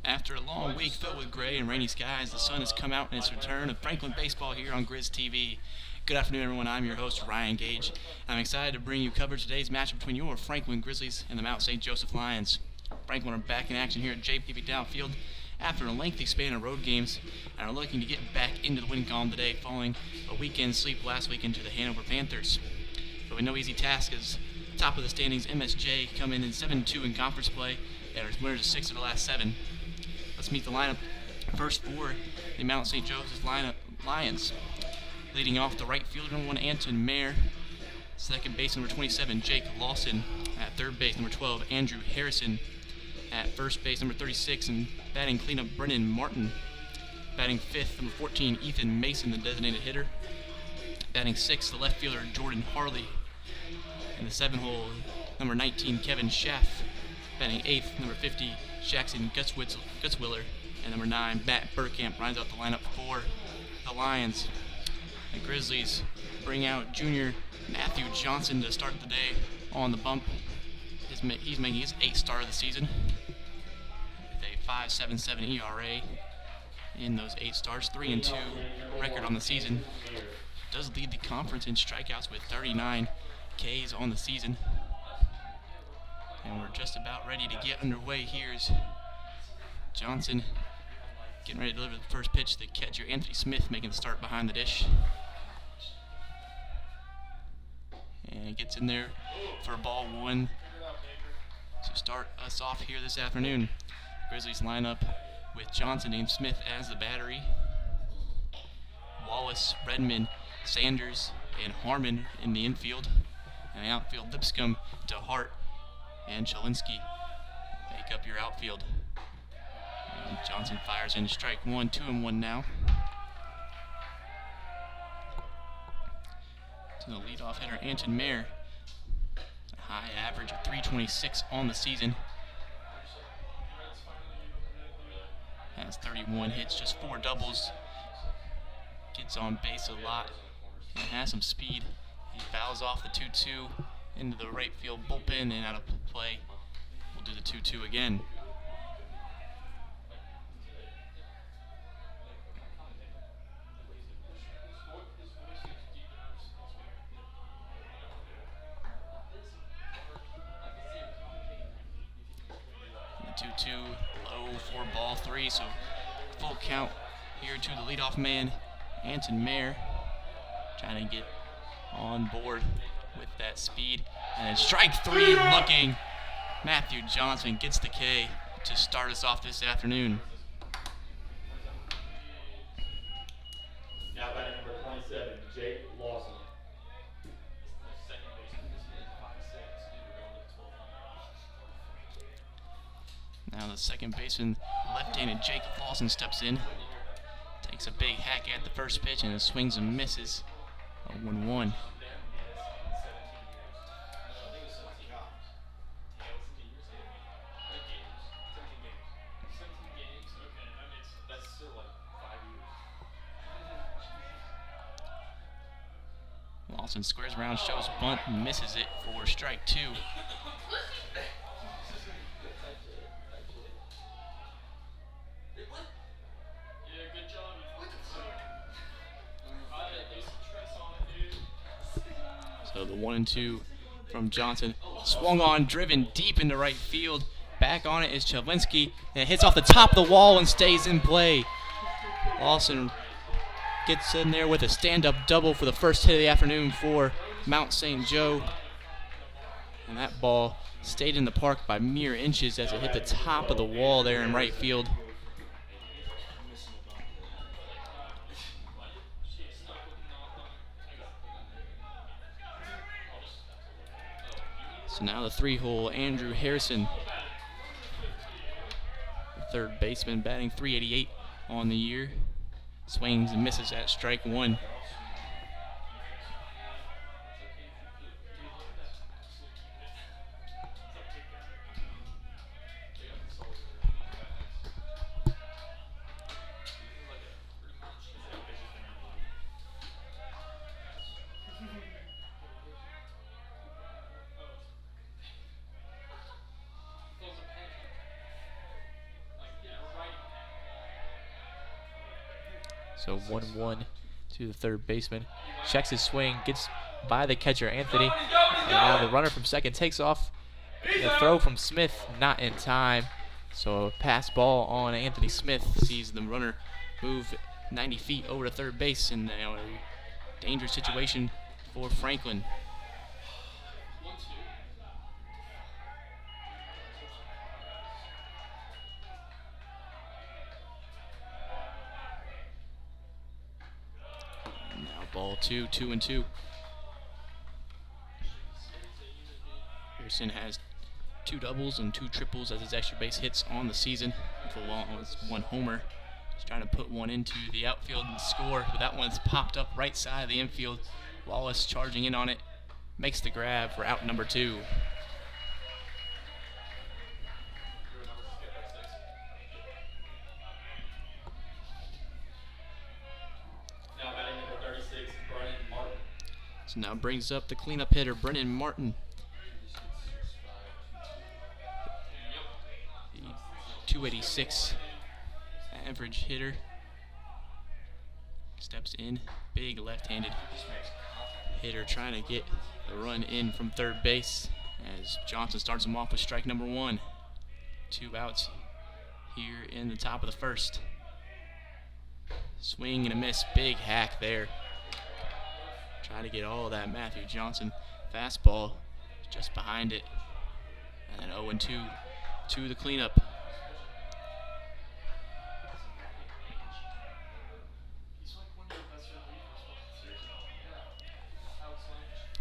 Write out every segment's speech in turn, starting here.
After a long week filled with gray and rainy skies, the sun has come out in its return of Franklin baseball here on Grizz TV. Good afternoon, everyone. I'm your host, Ryan Gage. I'm excited to bring you coverage of today's matchup between your Franklin Grizzlies and the Mount St. Joseph Lions. Franklin are back in action here at JPP Downfield after a lengthy span of road games and are looking to get back into the win column today following a weekend sweep last weekend to the Hanover Panthers. But with no easy task as top of the standings, MSJ come in 7-2 in conference play and are winners of 6 of the last 7. Let's meet the lineup first for the Mount St. Joseph's Lions. Leading off the right fielder, number 1, Anton Mayer. Second base, number 27, Jake Lawson. At third base, number 12, Andrew Harrison. At first base, number 36, and batting cleanup, Brennan Martin. Batting fifth, number 14, Ethan Mason, the designated hitter. Batting sixth, the left fielder, Jordan Harley. In the 7 hole, number 19, Kevin Schaff. Batting eighth, number 50, Jackson Gutzwiller. And number 9, Matt Burkamp rounds out the lineup for the Lions. The Grizzlies bring out junior Matthew Johnson to start the day on the bump. He's making his 8th start of the season with a 5.77 ERA in those 8 starts, 3-2 record on the season. Does lead the conference in strikeouts with 39 Ks on the season. And we're just about ready to get underway. Here's Johnson getting ready to deliver the first pitch. The catcher, Anthony Smith, making the start behind the dish. And gets in there for ball 1 to start us off here this afternoon. Grizzlies line up with Johnson and Smith as the battery. Wallace, Redmond, Sanders, and Harmon in the infield. And the outfield, Lipscomb, DeHart, and Chalinsky make up your outfield. And Johnson fires in strike 1, 2-1 now. To the leadoff hitter, Anton Mayer. A high average of 326 on the season. Has 31 hits, just 4 doubles. Gets on base a lot and has some speed. He fouls off the 2-2 into the right field bullpen and out of play. We'll do the 2-2 again. The 2-2 low for ball 3, so full count here to the leadoff man, Anton Mayer, trying to get on board with that speed. And then strike 3 looking. Matthew Johnson gets the K to start us off this afternoon. Now batting number 27, Jake Lawson. Now the second baseman, left-handed Jake Lawson, steps in. Takes a big hack at the first pitch and swings and misses. 0-1. Lawson squares around, shows bunt, misses it for strike 2. So the 1-2 from Johnson. Swung on, driven deep into right field. Back on it is Chalinsky, and it hits off the top of the wall and stays in play. Lawson gets in there with a stand-up double for the first hit of the afternoon for Mount St. Joe. And that ball stayed in the park by mere inches as it hit the top of the wall there in right field. So now the 3-hole, Andrew Harrison, third baseman, batting .388 on the year. Swings and misses at strike 1. So 1-1 to the third baseman. Checks his swing, gets by the catcher, Anthony. And now the runner from second takes off. The throw from Smith, not in time. So a pass ball on Anthony Smith. Sees the runner move 90 feet over to third base, and a dangerous situation for Franklin. Now ball 2, 2-2. Pearson has 2 doubles and 2 triples as his extra base hits on the season, along with 1 homer. He's trying to put one into the outfield and score, but that one's popped up right side of the infield. Wallace charging in on it, makes the grab for out number 2. Now batting number 36, Brennan Martin. So now brings up the cleanup hitter, Brennan Martin. The 286 average hitter. Steps in, big left-handed hitter trying to get a run in from third base as Johnson starts him off with strike number 1. 2 outs here in the top of the first. Swing and a miss, big hack there. Trying to get all of that Matthew Johnson fastball just behind it. And then 0-2 to the cleanup.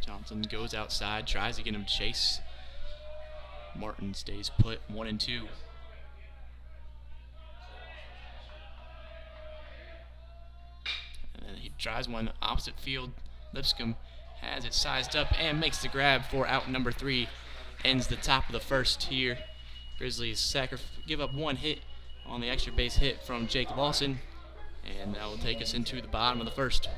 Johnson goes outside, tries to get him to chase. Martin stays put, 1-2. And then he drives one opposite field. Lipscomb has it sized up and makes the grab for out number 3. Ends the top of the first here. Grizzlies give up 1 hit on the extra base hit from Jake Lawson. And that will take us into the bottom of the first.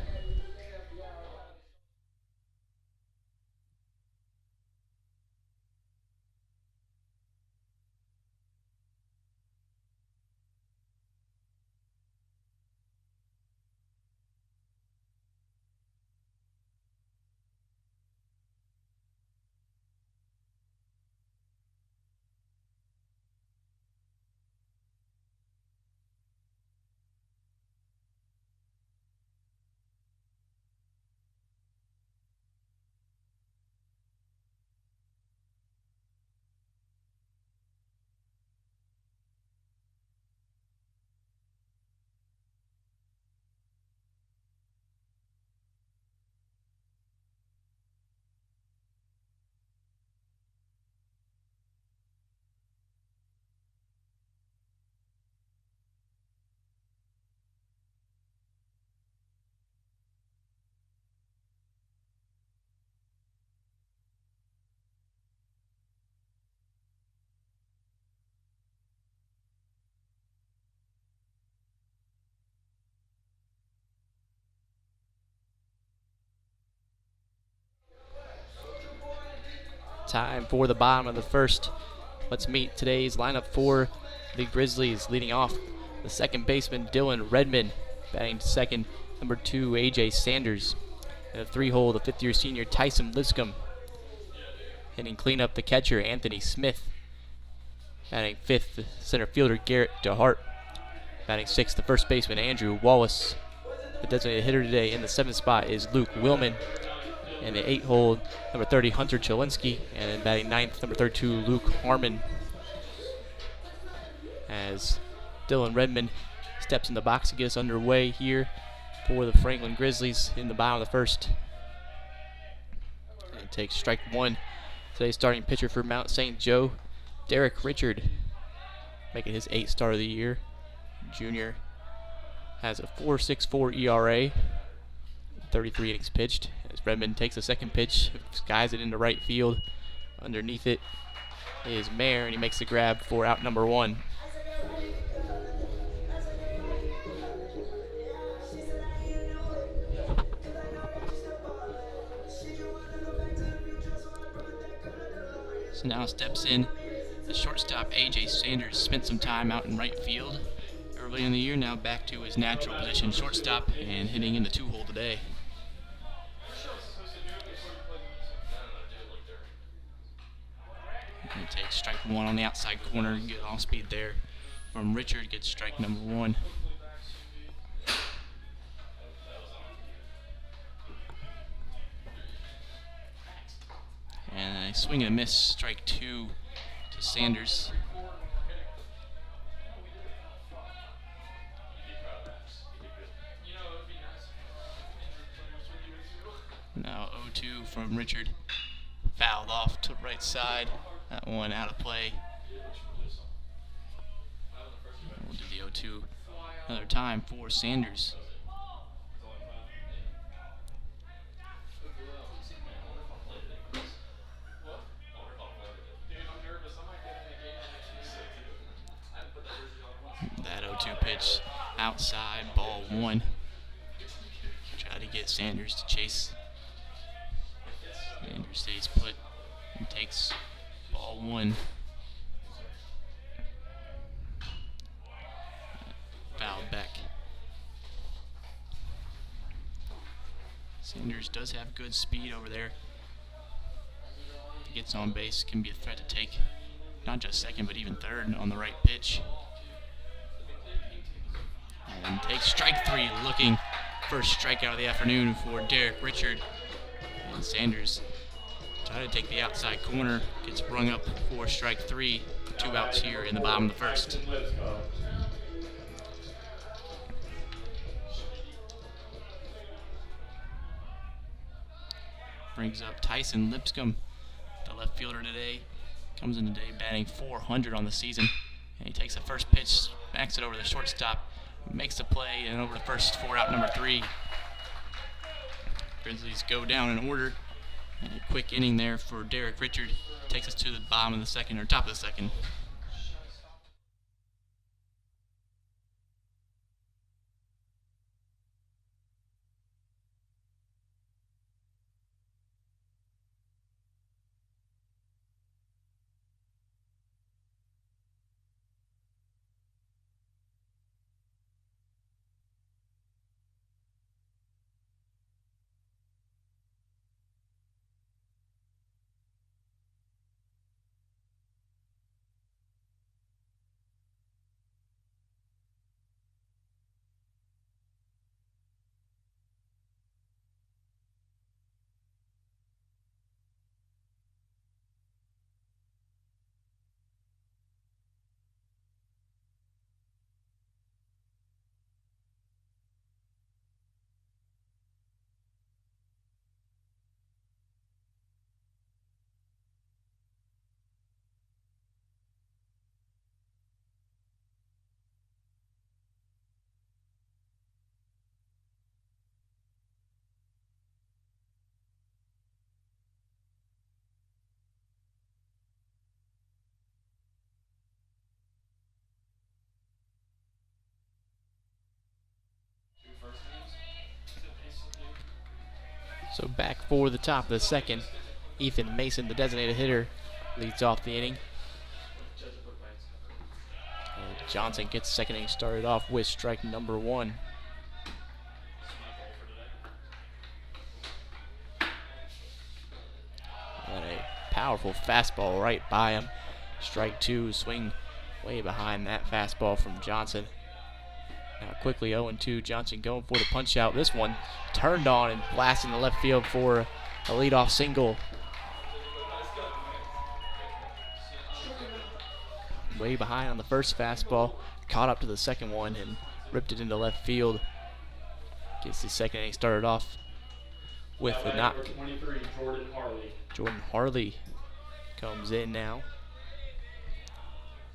Time for the bottom of the first. Let's meet today's lineup for the Grizzlies. Leading off, the second baseman, Dylan Redmond. Batting second, number 2, A.J. Sanders. And the 3-hole, the 5th-year senior, Tyson Lipscomb. Hitting cleanup, the catcher, Anthony Smith. Batting 5th, the center fielder, Garrett DeHart. Batting 6th, the first baseman, Andrew Wallace. The designated hitter today in the 7th spot is Luke Willman. And the 8-hole, number 30, Hunter Chelinski. And then batting 9th, number 32, Luke Harmon. As Dylan Redmond steps in the box to get us underway here for the Franklin Grizzlies in the bottom of the first. And takes strike 1. Today's starting pitcher for Mount St. Joe, Derek Richard, making his 8th start of the year. Junior has a 4.64 ERA, 33 innings pitched. As Redmond takes the second pitch, skies it into right field. Underneath it is Mayer, and he makes the grab for out number 1. So now steps in the shortstop, A.J. Sanders. Spent some time out in right field early in the year, now back to his natural position, shortstop, and hitting in the 2-hole today. He takes strike 1 on the outside corner, get off speed there from Richard, gets strike number 1. And a swing and a miss, strike 2 to Sanders. Now 0-2 from Richard. Fouled off to right side. That one out of play. We'll do the 0-2 another time for Sanders. That 0-2 pitch outside, ball 1. Try to get Sanders to chase. Sanders stays put and takes ball 1. Fouled back. Sanders does have good speed over there. If he gets on base, can be a threat to take not just second but even third on the right pitch. And takes strike 3, looking first strikeout of the afternoon for Derek Richard. And Sanders try to take the outside corner, gets rung up for strike 3. 2 outs here in the bottom of the first. Brings up Tyson Lipscomb, the left fielder today. Comes in today batting .400 on the season. And he takes the first pitch, backs it over the shortstop, makes the play, and over to first for out number 3. Grizzlies go down in order. And a quick inning there for Derek Richard. Takes us to the bottom of the second, or top of the second. So back for the top of the second. Ethan Mason, the designated hitter, leads off the inning. And Johnson gets second inning started off with strike number 1. And a powerful fastball right by him. Strike 2, swing way behind that fastball from Johnson. Now quickly 0-2, Johnson going for the punch out. This one turned on and blasting the left field for a leadoff single. Way behind on the first fastball, caught up to the second one and ripped it into left field. Gets the second inning started off with the knock. 23, Jordan Harley comes in now.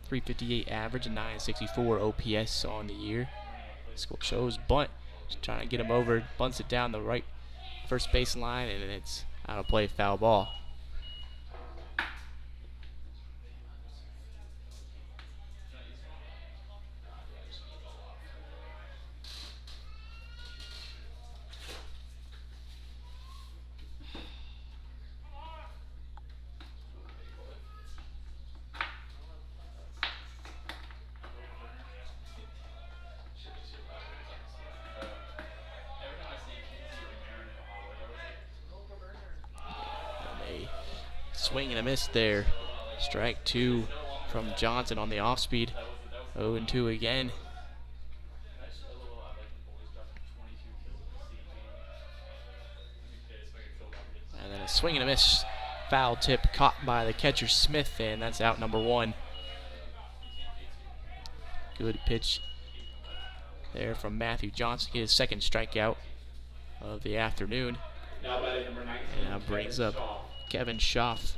358 average and 964 OPS on the year. Score shows bunt, just trying to get him over, bunts it down the right first base line, and it's out of play, foul ball. Swing and a miss there. Strike 2 from Johnson on the off speed. 0-2 again. And then a swing and a miss. Foul tip caught by the catcher Smith, and that's out number 1. Good pitch there from Matthew Johnson, his second strikeout of the afternoon. Now batting number 19. And now brings up Kevin Schaff.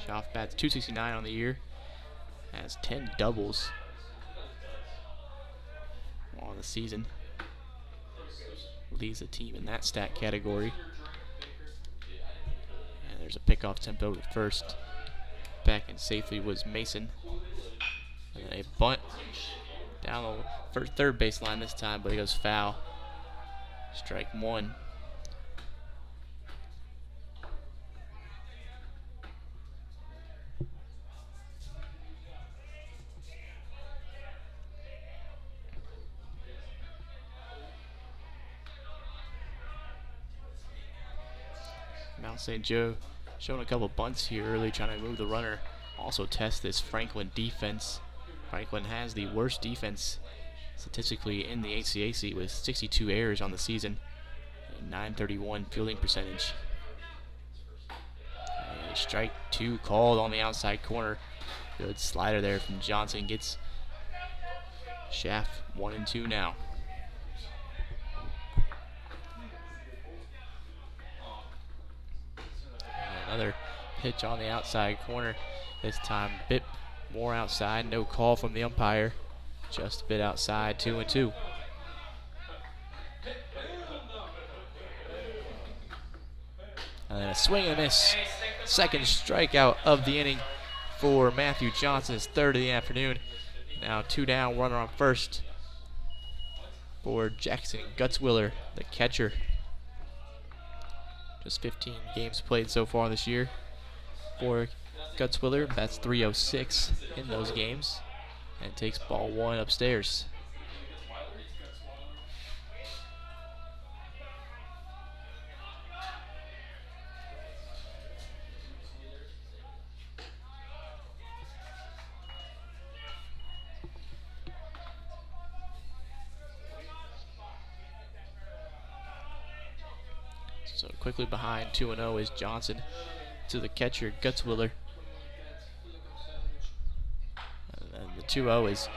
Schaff bats .269 on the year, has 10 doubles on the season. Leads the team in that stat category. And there's a pickoff attempt over to first. Back in safely was Mason. And a bunt down the third baseline this time, but it goes foul. Strike 1. Mount St. Joe showing a couple bunts here early, trying to move the runner. Also test this Franklin defense. Franklin has the worst defense statistically in the HCAC with 62 errors on the season and .931 fielding percentage. And strike 2 called on the outside corner. Good slider there from Johnson. Gets Schaff 1-2 now. Another pitch on the outside corner. This time a bit more outside. No call from the umpire. Just a bit outside. 2-2. And then a swing and a miss. Second strikeout of the inning for Matthew Johnson. His third of the afternoon. Now 2 down, runner on first for Jackson Gutzwiller, the catcher. Just 15 games played so far this year for Gutzwiller. That's .306 in those games. And takes ball 1 upstairs. So quickly behind 2-0 is Johnson to the catcher Gutzwiller. And then the 2-0 is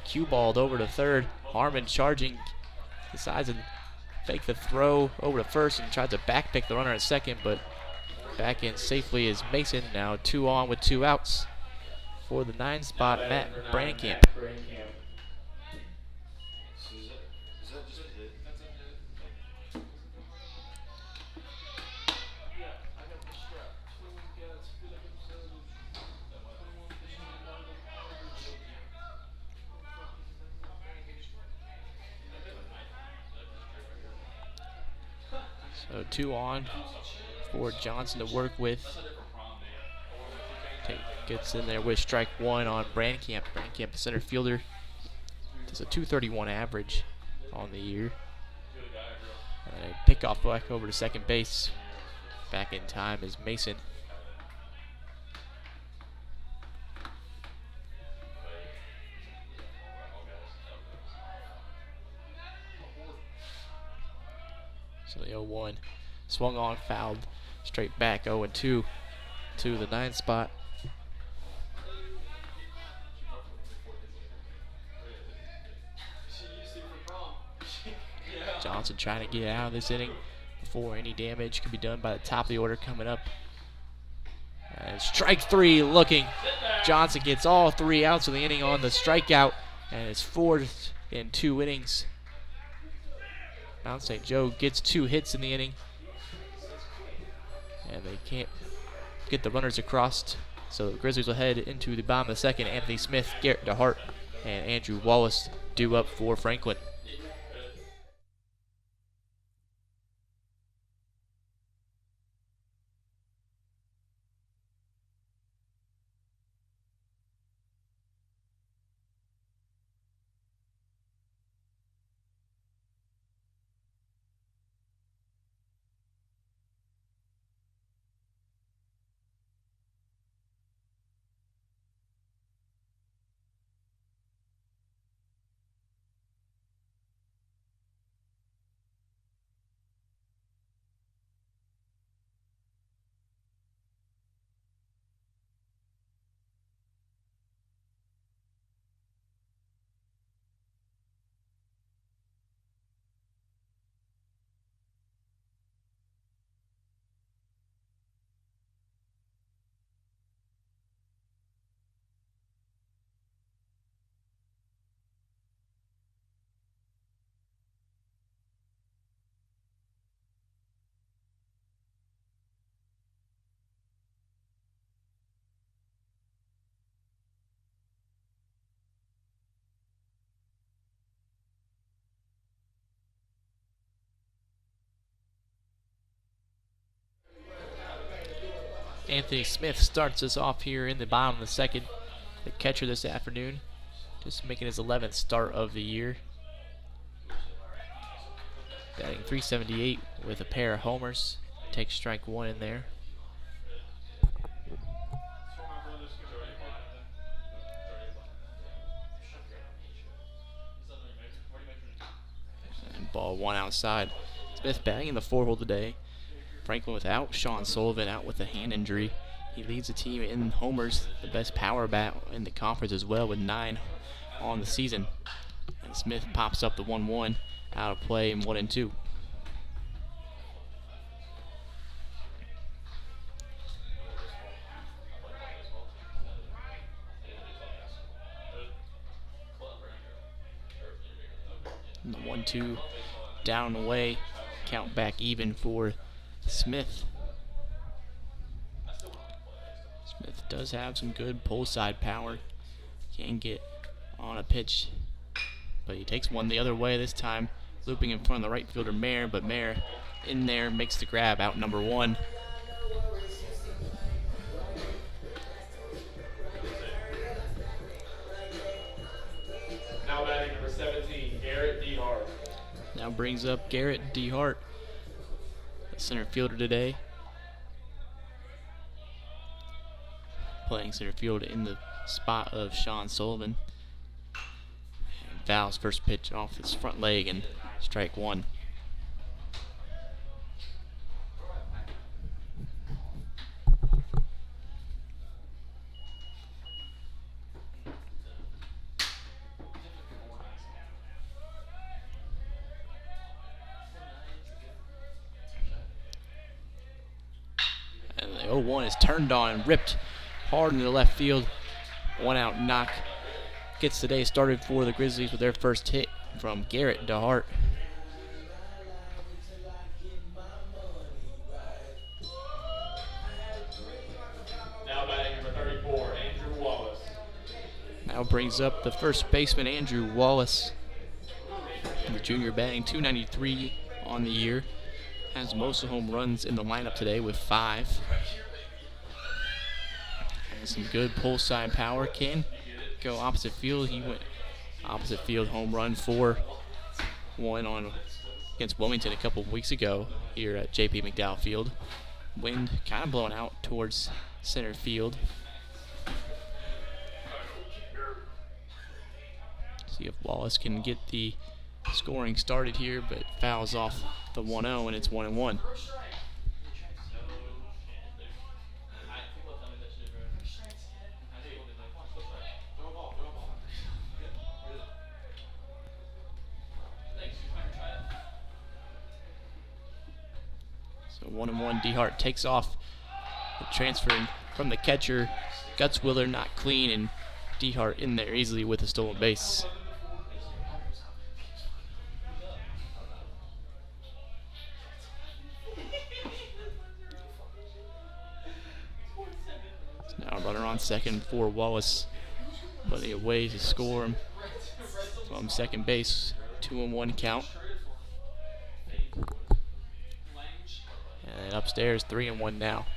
cue-balled over to third. Harmon charging, decides to fake the throw over to first and tries to backpick the runner at second, but back in safely is Mason. Now 2 on with 2 outs for the 9 spot, Matt Brankamp. So 2 on for Johnson to work with. Gets in there with strike 1 on Brankamp. Brankamp, the center fielder, does a .231 average on the year. And a pickoff back over to second base. Back in time is Mason. So the 0-1 swung on, fouled, straight back. 0-2 to the 9 spot. Johnson trying to get out of this inning before any damage can be done by the top of the order coming up. And strike 3 looking. Johnson gets all 3 outs of the inning on the strikeout, and it's 4th in 2 innings. Mount St. Joe gets 2 hits in the inning, and they can't get the runners across. So the Grizzlies will head into the bottom of the second. Anthony Smith, Garrett DeHart, and Andrew Wallace due up for Franklin. Anthony Smith starts us off here in the bottom of the second. The catcher this afternoon, just making his 11th start of the year. Batting .378 with a pair of homers. Takes strike one in there. And ball one outside. Smith batting in the 4-hole today. Franklin without. Sean Sullivan out with a hand injury. He leads the team in homers, the best power bat in the conference as well, with 9 on the season. And Smith pops up the 1-1 out of play in 1 and 2. And the 1-2 down and away, count back even for Smith. Smith does have some good pull side power. Can get on a pitch, but he takes one the other way this time, looping in front of the right fielder Mayer, but Mayer in there makes the grab out number 1. Now batting number 17, Garrett DeHart. Now brings up Garrett DeHart, the center fielder today. Playing center field in the spot of Sean Sullivan. And fouls first pitch off his front leg and strike one. And the 0-1 is turned on and ripped hard into the left field. 1 out knock gets the day started for the Grizzlies with their first hit from Garrett DeHart. Now batting number 34, Andrew Wallace. Now brings up the first baseman, Andrew Wallace. The junior batting .293 on the year. Has most of the home runs in the lineup today with 5. Has some good pull side power. Can go opposite field. He went opposite field home run 4-1 on against Wilmington a couple of weeks ago here at J.P. McDowell Field. Wind kind of blowing out towards center field. See if Wallace can get the scoring started here, but fouls off the 1-0 and it's 1-1. So 1-1, DeHart takes off the transfer from the catcher. Gutzwiller not clean, and DeHart in there easily with a stolen base. Now a runner on second for Wallace. Plenty of ways to score him from second base. 2-1 count. And upstairs 3-1 now.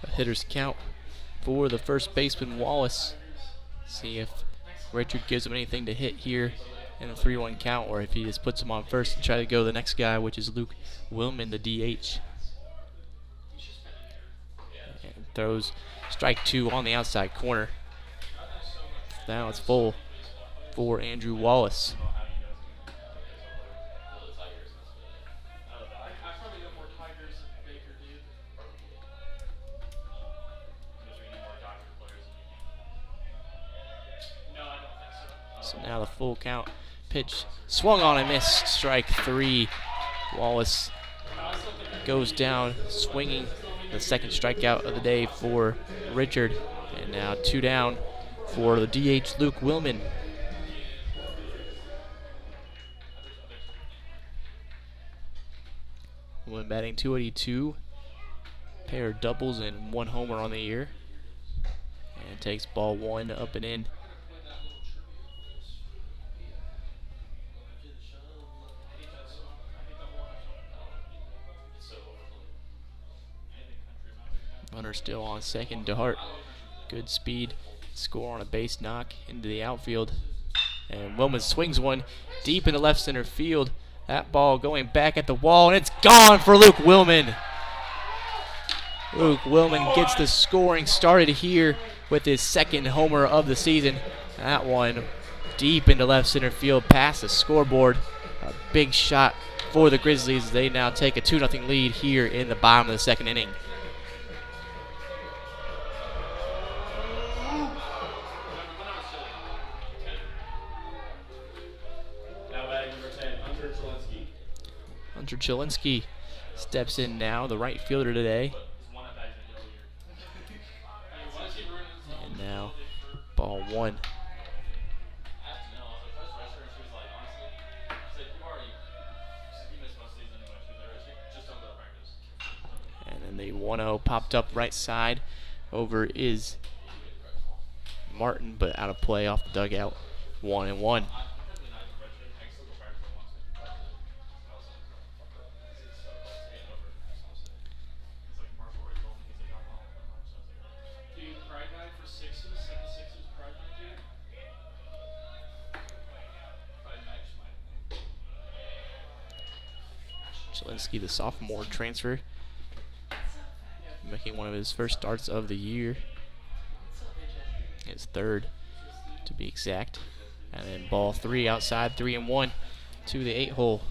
A hitter's count for the first baseman Wallace. See if Richard gives him anything to hit here in a 3-1 count, or if he just puts him on first and try to go to the next guy, which is Luke Willman, the DH. And throws strike 2 on the outside corner. Now it's full for Andrew Wallace. So now the full count. Pitch swung on and missed. Strike 3. Wallace goes down swinging. The second strikeout of the day for Richard. And now 2 down for the DH Luke Willman. Willman batting .282. Pair of doubles and 1 homer on the year. And takes ball 1 up and in. still on second. DeHart, good speed, score on a base knock into the outfield. And Wilman swings one deep into left center field. That ball going back at the wall, and it's gone for Luke Wilman. Luke Wilman gets the scoring started here with his second homer of the season. That one deep into left center field past the scoreboard. A big shot for the Grizzlies. They now take a 2-0 lead here in the bottom of the second inning. Now batting number 10, Hunter Chelinski. Hunter Chelinski steps in now, the right fielder today. And now ball one. And then the 1-0 popped up right side. Over is Martin, but out of play off the dugout. 1-1. Chelinski, the sophomore transfer, making one of his first starts of the year. His third, to be exact. And then ball three outside, 3-1 to the 8-hole.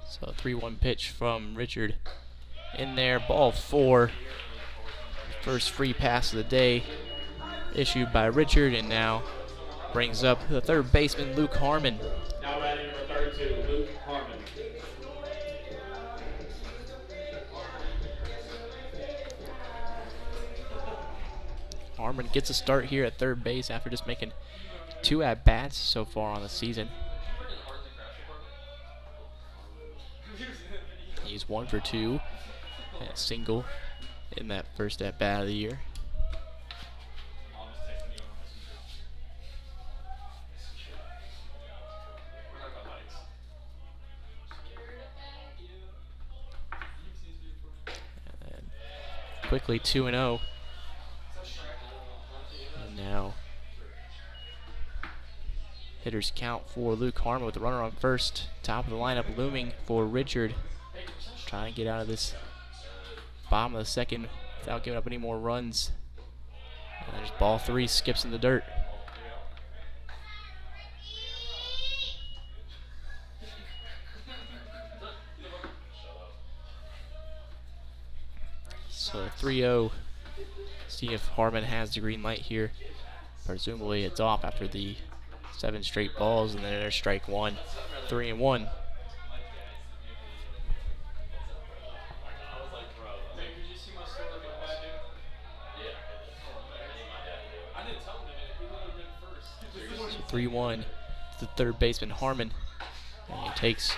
So a 3-1 pitch from Richard in there. Ball four. First free pass of the day issued by Richard, and now brings up the third baseman, Luke Harmon. Now batting number 32, Luke Harmon. Harmon gets a start here at third base after just making 2 at-bats so far on the season. He's 1 for 2 and a single in that first at-bat of the year. And quickly 2-0. And now hitters count for Luke Harmon with the runner on first. Top of the lineup looming for Richard. Trying to get out of this bottom of the second without giving up any more runs. And there's ball three, skips in the dirt. So 3-0. See if Harmon has the green light here. Presumably it's off after the 7 straight balls, and then there's strike one. 3-1. So 3-1 to the third baseman Harmon. And he takes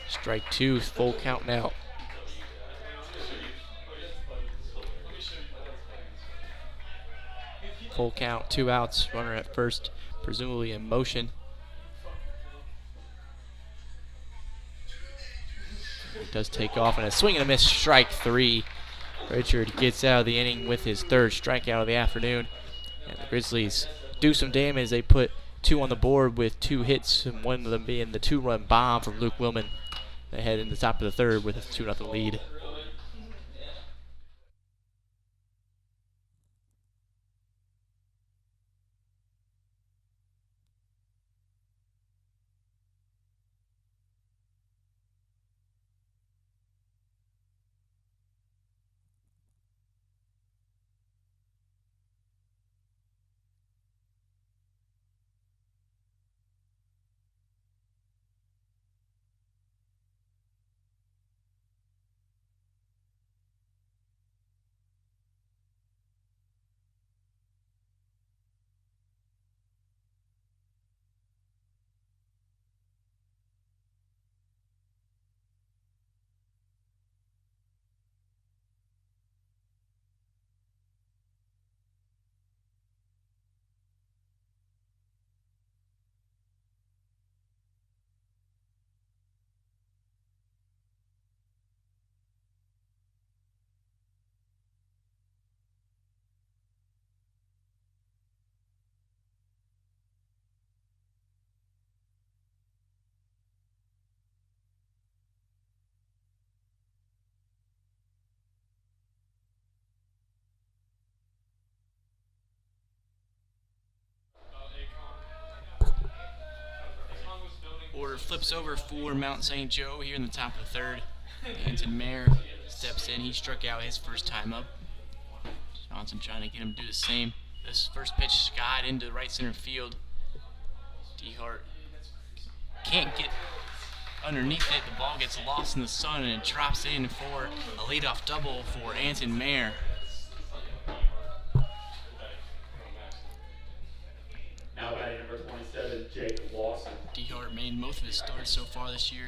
strike two, full count now. Full count, 2 outs, runner at first, presumably in motion. It does take off, and a swing and a miss, strike 3. Richard gets out of the inning with his third strikeout of the afternoon. And the Grizzlies do some damage. They put 2 on the board with 2 hits, and one of them being the 2-run bomb from Luke Wilman. They head in the top of the third with a 2-0 lead. flips over for Mount St. Joe here in the top of the third. Anton Mayer steps in. He struck out his first time up. Johnson trying to get him to do the same. This first pitch skied into right center field. DeHart can't get underneath it. The ball gets lost in the sun and it drops in for a leadoff double for Anton Mayer. Now batting number 27, Jake Lawson. DeHart made most of his starts so far this year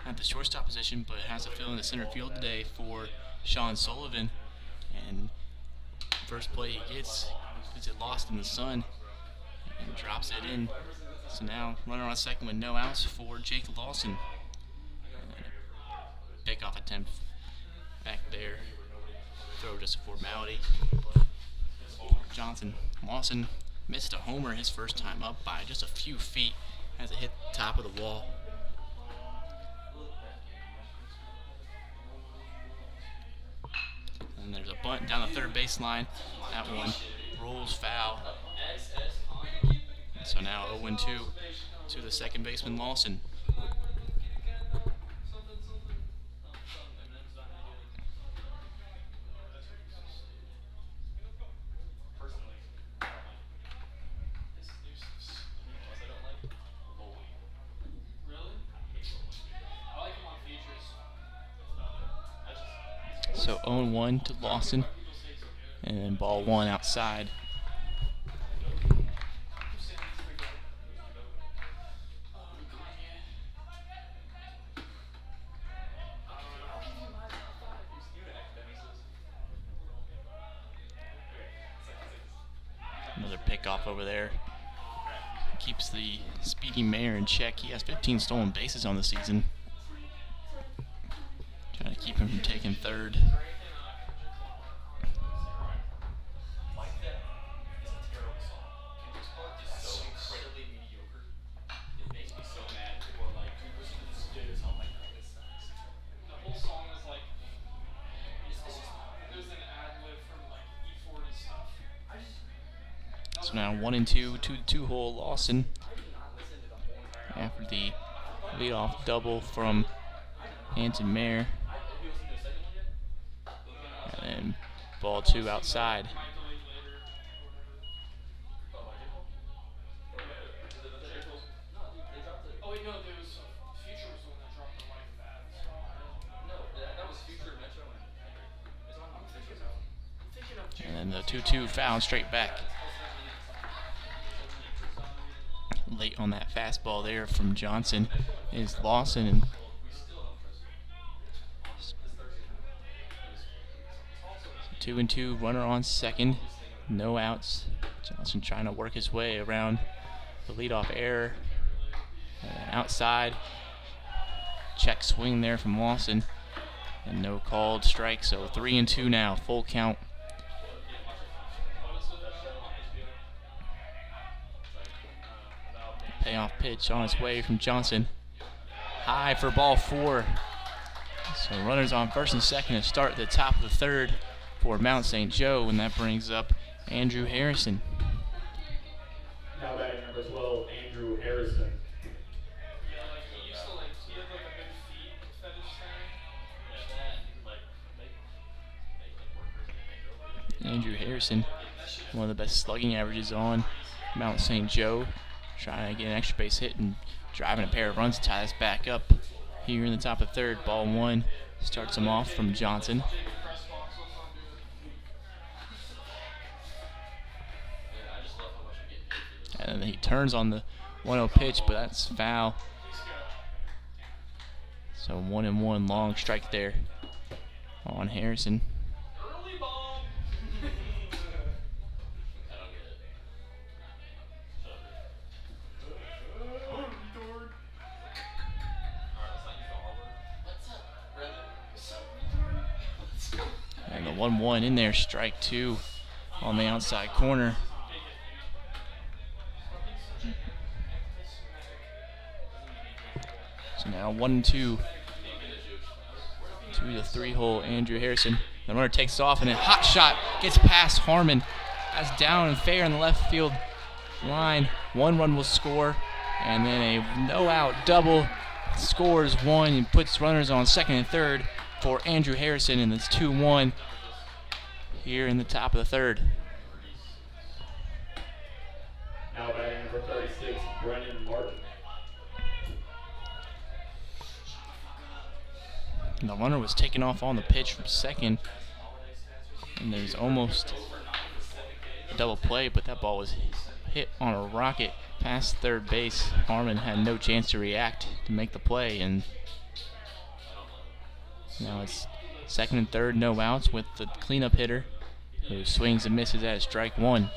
at the shortstop position, but has a fill in the center field today for Sean Sullivan. And first play he gets it lost in the sun and drops it in. So now runner on second with no outs for Jake Lawson. Pickoff attempt back there. Throw just a formality. Lawson missed a homer his first time up by just a few feet as it hit the top of the wall. And there's a bunt down the third baseline. That one rolls foul. So now 0-2 to the second baseman Lawson. So 0-1 to Lawson, and then ball one outside. Another pickoff over there. Keeps the speedy Mayer in check. He has 15 stolen bases on the season. Trying to keep him from taking third. So now 1-2 to the two-hole Lawson after the leadoff double from Anton Mayer. And then ball two outside. And then the 2-2 foul straight back. Late on that fastball there from Johnson is Lawson, and 2-2, runner on second, no outs. Johnson trying to work his way around the leadoff error. Outside, check swing there from Lawson, and no called strike. So 3-2 now, full count. Payoff pitch on its way from Johnson. High for ball four. So runners on first and second to start the top of the third for Mount St. Joe, and that brings up Andrew Harrison. Now batting number 12, Andrew Harrison. Andrew Harrison, one of the best slugging averages on Mount St. Joe. Trying to get an extra base hit and driving a pair of runs to tie this back up here in the top of third. Ball one starts him off from Johnson. And then he turns on the 1-0 pitch, but that's foul. So 1-1 long strike there on Harrison. And the 1-1 in there, strike two on the outside corner. So now 1-2 to the three-hole Andrew Harrison. The runner takes off, and a hot shot gets past Harmon. That's down and fair in the left field line. One run will score And then a no-out double scores one and puts runners on second and third for Andrew Harrison, and it's 2-1 here in the top of the third. Now batting number 36, Brennan Martin. And the runner was taken off on the pitch from second, and there's almost a double play, but that ball was hit on a rocket past third base. Harmon had no chance to react to make the play, and now it's second and third, no outs, with the cleanup hitter who swings and misses at strike one.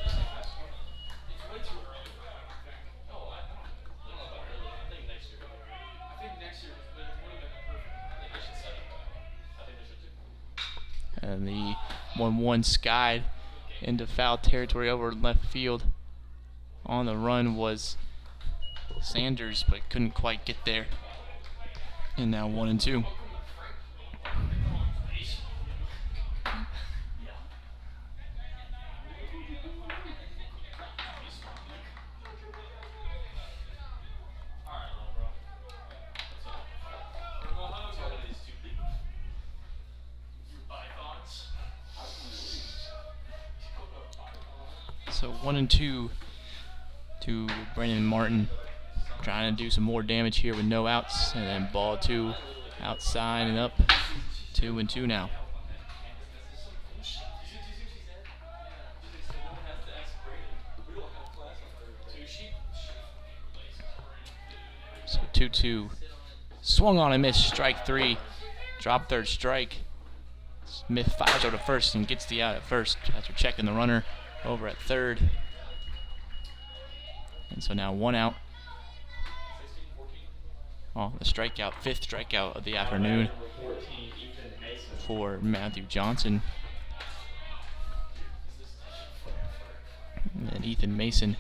And the 1-1 skied into foul territory over left field. On the run was Sanders, but couldn't quite get there. And now 1-2. So 1-2 to Brennan Martin, trying to do some more damage here with no outs, and then ball two outside and up. 2-2 now. So 2-2. Swung on and missed. Strike three. Drop third strike. Smith fires over to first and gets the out at first after checking the runner over at third. And so now one out. Oh, the strikeout, fifth strikeout of the afternoon for Matthew Johnson. And then Ethan Mason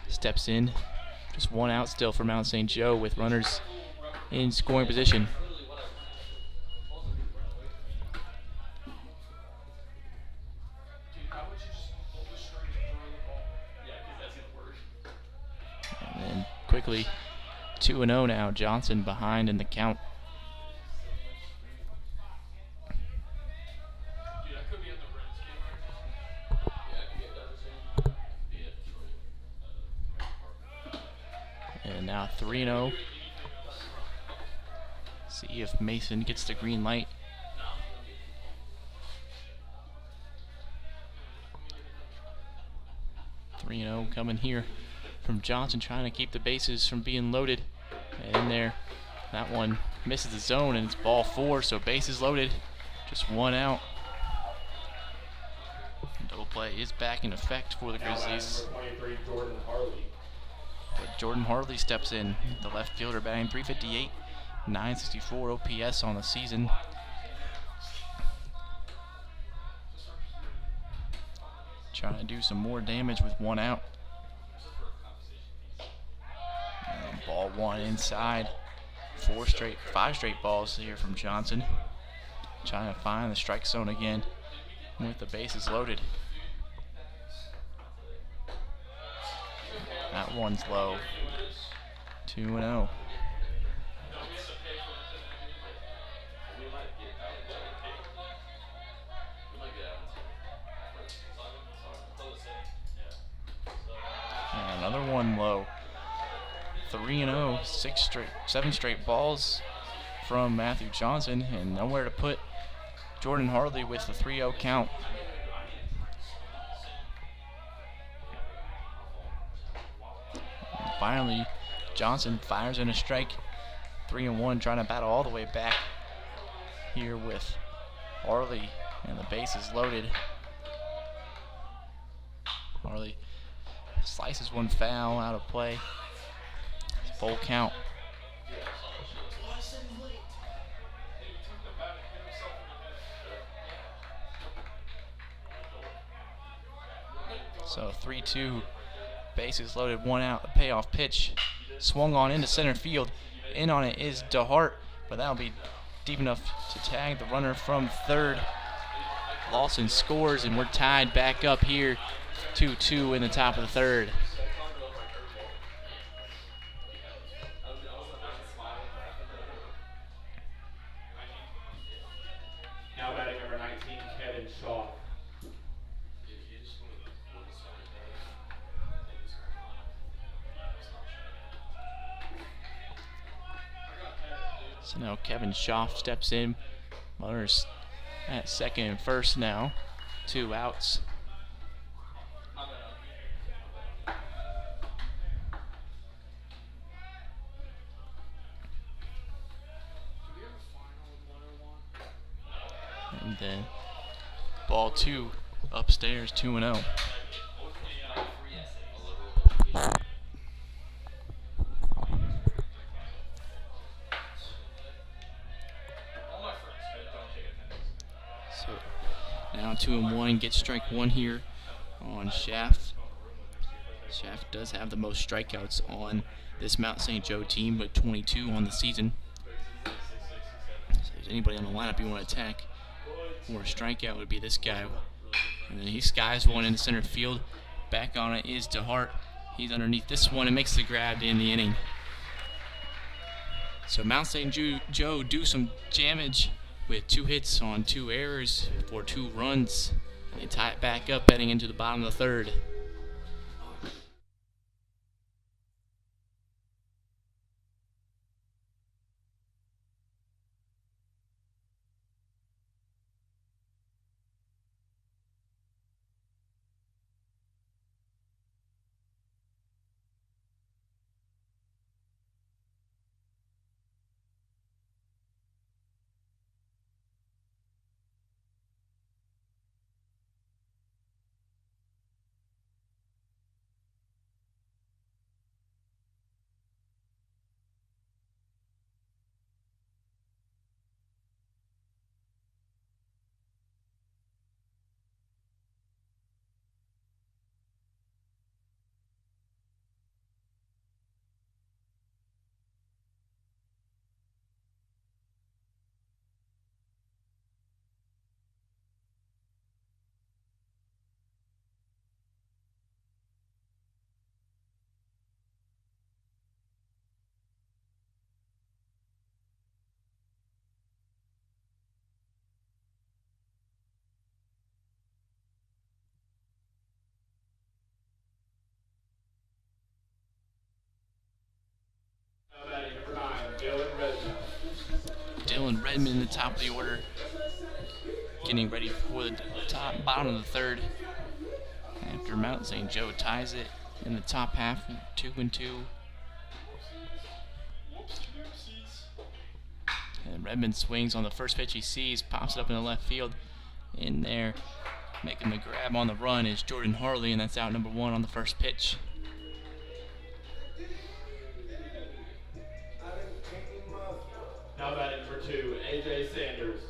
steps in. Just one out still for Mount St. Joe with runners in scoring position. And then quickly 2-0 now. Johnson behind in the count. And now 3-0. See if Mason gets the green light. Coming here from Johnson, trying to keep the bases from being loaded. And in there, that one misses the zone, and it's ball four, so bases loaded. Just one out. Double play is back in effect for the Grizzlies. But Jordan Harley steps in, the left fielder, batting .358, 964 OPS on the season. Trying to do some more damage with one out. And ball one inside. Five straight balls here from Johnson. Trying to find the strike zone again with the bases loaded. That one's low. 2-0. And another one low. 3-0, 7 straight balls from Matthew Johnson, and nowhere to put Jordan Harley with the 3-0 count. And finally, Johnson fires in a strike. 3-1, trying to battle all the way back here with Harley, and the bases loaded. Harley slices one foul out of play. Full count. So 3-2, bases loaded, one out. The payoff pitch swung on into center field. In on it is DeHart, but that'll be deep enough to tag the runner from third. Lawson scores, and we're tied back up here, 2-2 in the top of the third. So now Kevin Schaff steps in. Runners at second and first now. 2 outs. And then ball 2 upstairs, 2-0. So now 2-1, get strike 1 here on Schaff. Schaff does have the most strikeouts on this Mount St. Joe team, with 22 on the season. So if there's anybody on the lineup you want to attack for a strikeout, would be this guy. And then he skies one into center field. Back on it is DeHart. He's underneath this one and makes the grab to end the inning. So Mount St. Joe do some damage with 2 hits on 2 errors for 2 runs. And they tie it back up heading into the bottom of the 3rd. Dylan Redmond in the top of the order, getting ready for the bottom of the 3rd. After Mount St. Joe ties it in the top half, 2-2. And Redmond swings on the first pitch he sees, pops it up in the left field. In there, making the grab on the run is Jordan Harley, and that's out number 1 on the first pitch. Now batting for 2, AJ Sanders.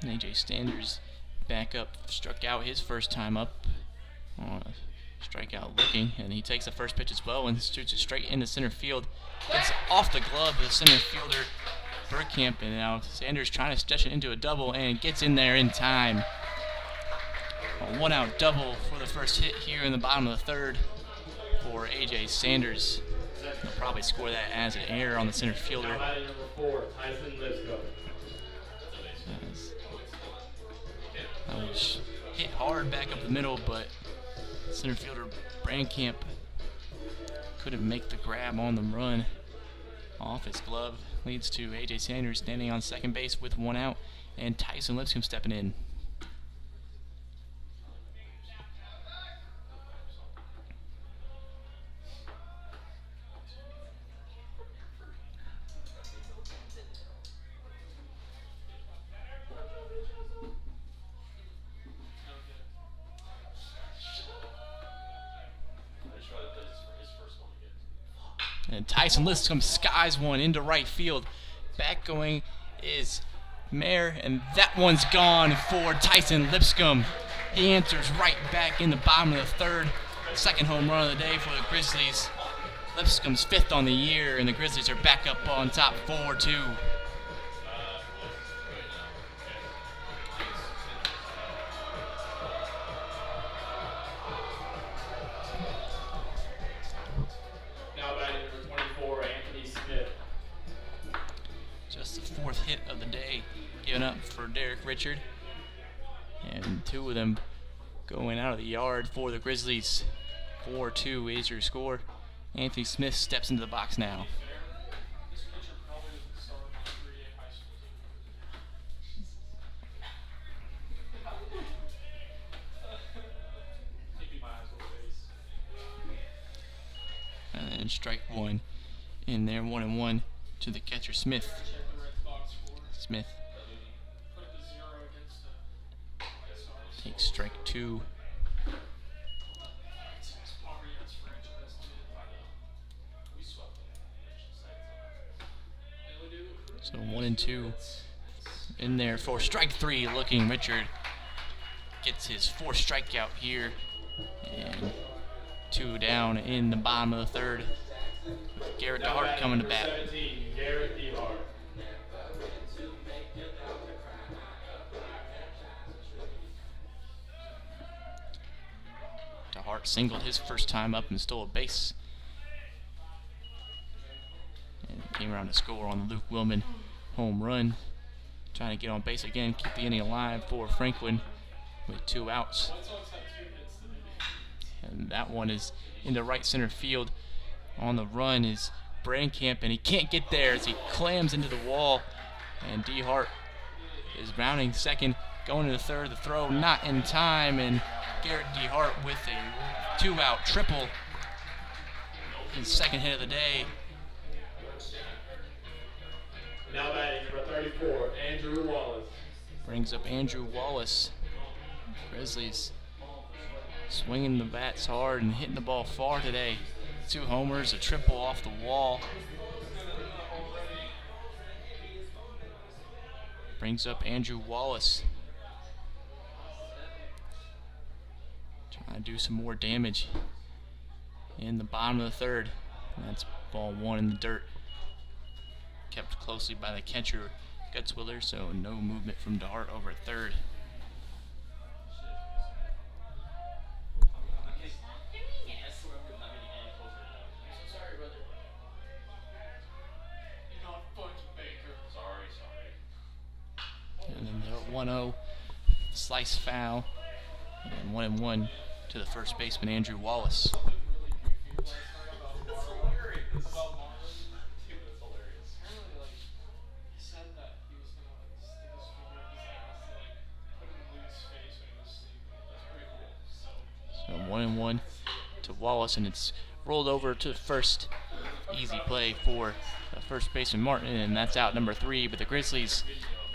And AJ Sanders back up, struck out his first time up on a strikeout looking, and he takes the first pitch as well and shoots it straight into center field. It's off the glove of the center fielder Bergkamp, and now Sanders trying to stretch it into a double and gets in there in time. A 1-out double for the first hit here in the bottom of the 3rd for AJ Sanders. He'll probably score that as an error on the center fielder. Now batting number 4, Tyson Lipscomb. That was hit hard back up the middle, but center fielder Bergkamp couldn't make the grab on the run off his glove. Leads to AJ Sanders standing on second base with 1 out, and Tyson Lipscomb stepping in. And Tyson Lipscomb skies one into right field. Back going is Mayer, and that one's gone for Tyson Lipscomb. He answers right back in the bottom of the 3rd. Second home run of the day for the Grizzlies. Lipscomb's 5th on the year, and the Grizzlies are back up on top 4-2. Hit of the day given up for Derek Richard, and 2 of them going out of the yard for the Grizzlies. 4-2 is your score. Anthony Smith steps into the box now. This pitcher probably doesn't start on a 3A high school team. Keeping my eyes on the base. And then strike one in there, 1-1 to the catcher Smith. Check the Red Fox score. Smith Put the 0 against the White Sox. takes strike two. Pomerantz franchise did. I know. We swept them. So 1-2 in there for strike three. Looking Richard gets his fourth strikeout here, and 2 down in the bottom of the third. Garrett DeHart coming to bat. 17, Garrett DeHart. DeHart singled his first time up and stole a base. And came around to score on the Luke Willman home run. Trying to get on base again, keep the inning alive for Franklin with 2 outs. White Sox have 2 hits today. And that one is into right center field. On the run is Brankamp, and he can't get there as he clams into the wall. And DeHart is rounding second, going to the third. The throw not in time, and Garrett DeHart with a 2-out triple. His second hit of the day. Now batting number 34, Andrew Wallace. Brings up Andrew Wallace. Grizzlies swinging the bats hard and hitting the ball far today. 2 homers, a triple off the wall. Brings up Andrew Wallace. Trying to do some more damage in the bottom of the third. That's ball 1 in the dirt. Kept closely by the catcher, Gutzwiller, so no movement from DeHart over at third. And then the 1-0 slice foul, and 1-1 to the first baseman Andrew Wallace. So 1-1 to Wallace, and it's rolled over to first. Easy play for the first baseman Martin, and that's out number 3. But the Grizzlies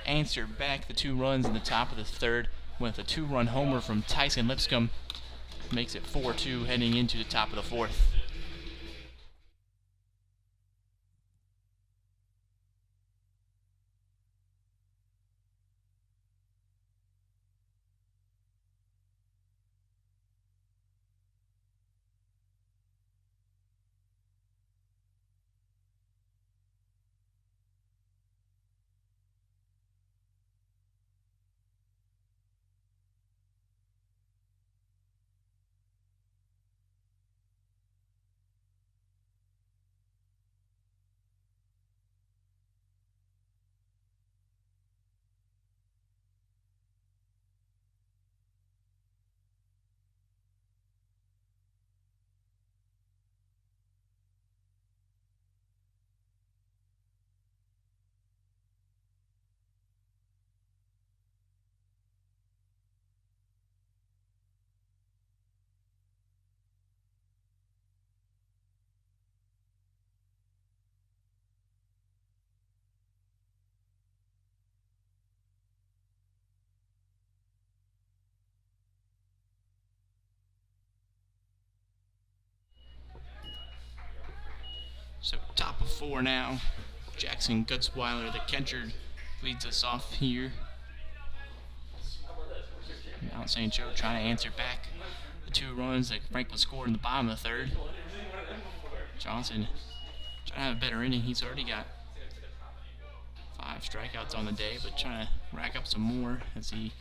answer back the 2 runs in the top of the third with a 2-run homer from Tyson Lipscomb. Makes it 4-2 heading into the top of the fourth. So top of 4 now. Jackson Gutzweiler, the catcher, leads us off here. Mount St. Joe trying to answer back the 2 runs that Franklin scored in the bottom of the third. Johnson trying to have a better inning. He's already got 5 strikeouts on the day, but trying to rack up some more as he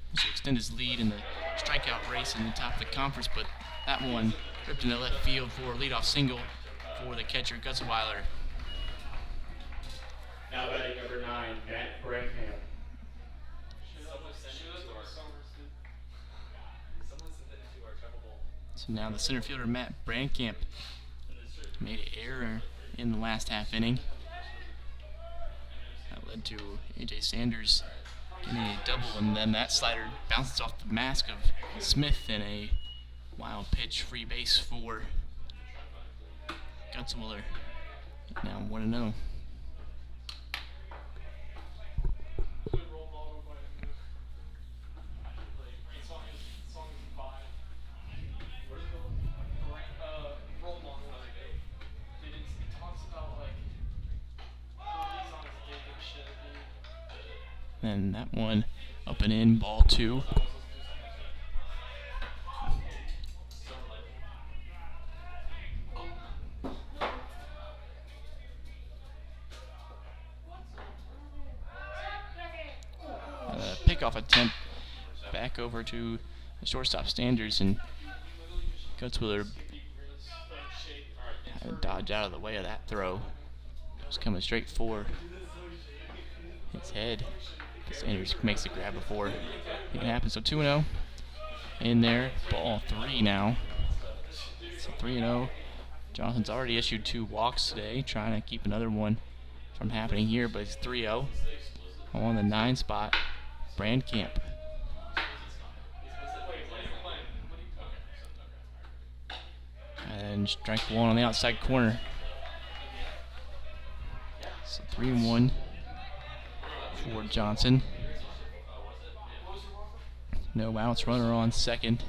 wants to extend his lead in the strikeout race in the top of the conference. But that one ripped into left field for a leadoff single for the catcher Gutzweiler. Now batting number 9, Matt Brankamp. So now the center fielder Matt Brandkamp made an error in the last half inning. That led to AJ Sanders getting a double, and then that slider bounces off the mask of Smith in a wild pitch free base for Gutzwiller. Now 1-0. And that one up and in, ball 2. Pickoff attempt back over to the shortstop Standers, and Gutzwiller had to dodge out of the way of that throw. It was coming straight for his head. Sanders makes the grab before it can happen. So 2-0 in there. Ball 3 now. So 3-0. Jonathan's already issued 2 walks today, trying to keep another one from happening here, but it's 3-0 on the 9 spot. Brandkamp. And strike 1 on the outside corner. So 3-1 for Johnson. No outs, runner on second.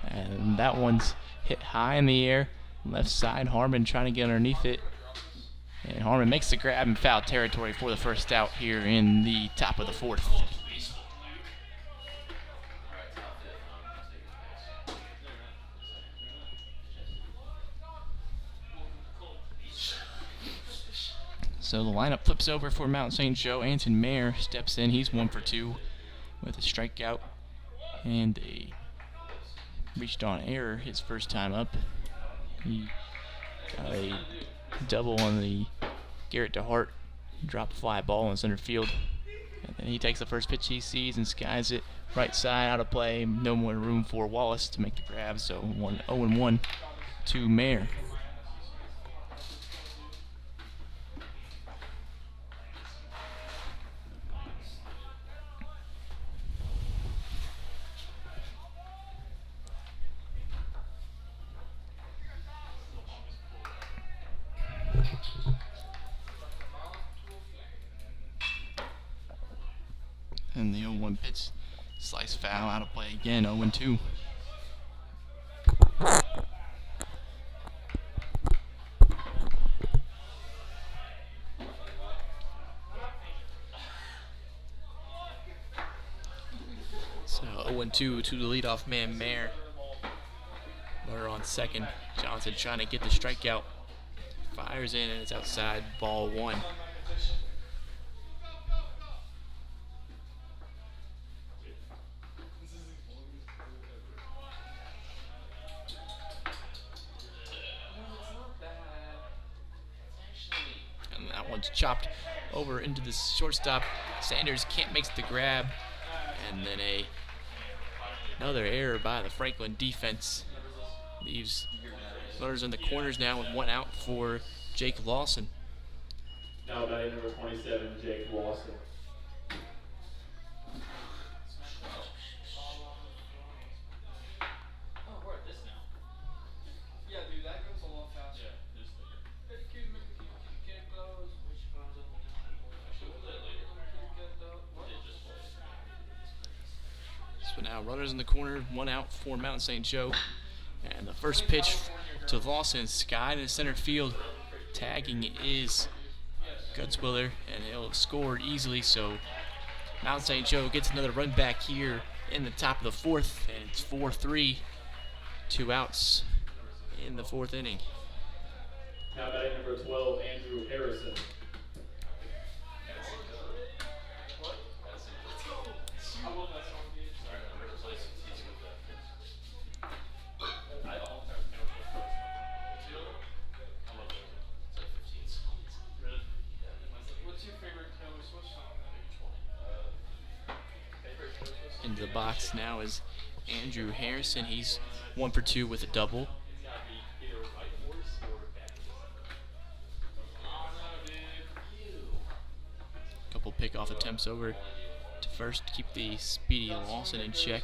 And that one's hit high in the air. Left side, Harmon trying to get underneath it. And Harmon makes the grab in foul territory for the first out here in the top of the 4th. So the lineup flips over for Mount St. Joe. Anton Mayer steps in. He's 1 for 2 with a strikeout and a reached on error his first time up. He got a double on the Garrett DeHart drop fly ball in center field. And then he takes the first pitch he sees and skies it right side out of play. No more room for Wallace to make the grab. So 0-1 to Mayer. And the 0-1 pitch, slice foul, out of play again, 0-2. So 0-2 to the leadoff man, Mayer. Runner on second. Johnson trying to get the strikeout. Fires in and it's outside, ball 1. And that one's chopped over into the shortstop. Sanders can't make the grab. And then another error by the Franklin defense. Leaves runners in the corners now with 1 out for Jake Lawson. Now batting number 27, Jake Lawson. Oh, we're at this now. Yeah, dude, that goes a lot faster. So now runners in the corner, 1 out for Mount St. Joe. And the first pitch to Lawson, skied in center field. Tagging is Gutzwiller, and he'll have scored easily. So Mount St. Joe gets another run back here in the top of the 4th, and it's 4-3, 2 outs in the 4th inning. Now batting number 12, Andrew Harrison. Into the box now is Andrew Harrison, he's 1 for 2 with a double. Couple pickoff attempts over to first to keep the speedy Lawson in check.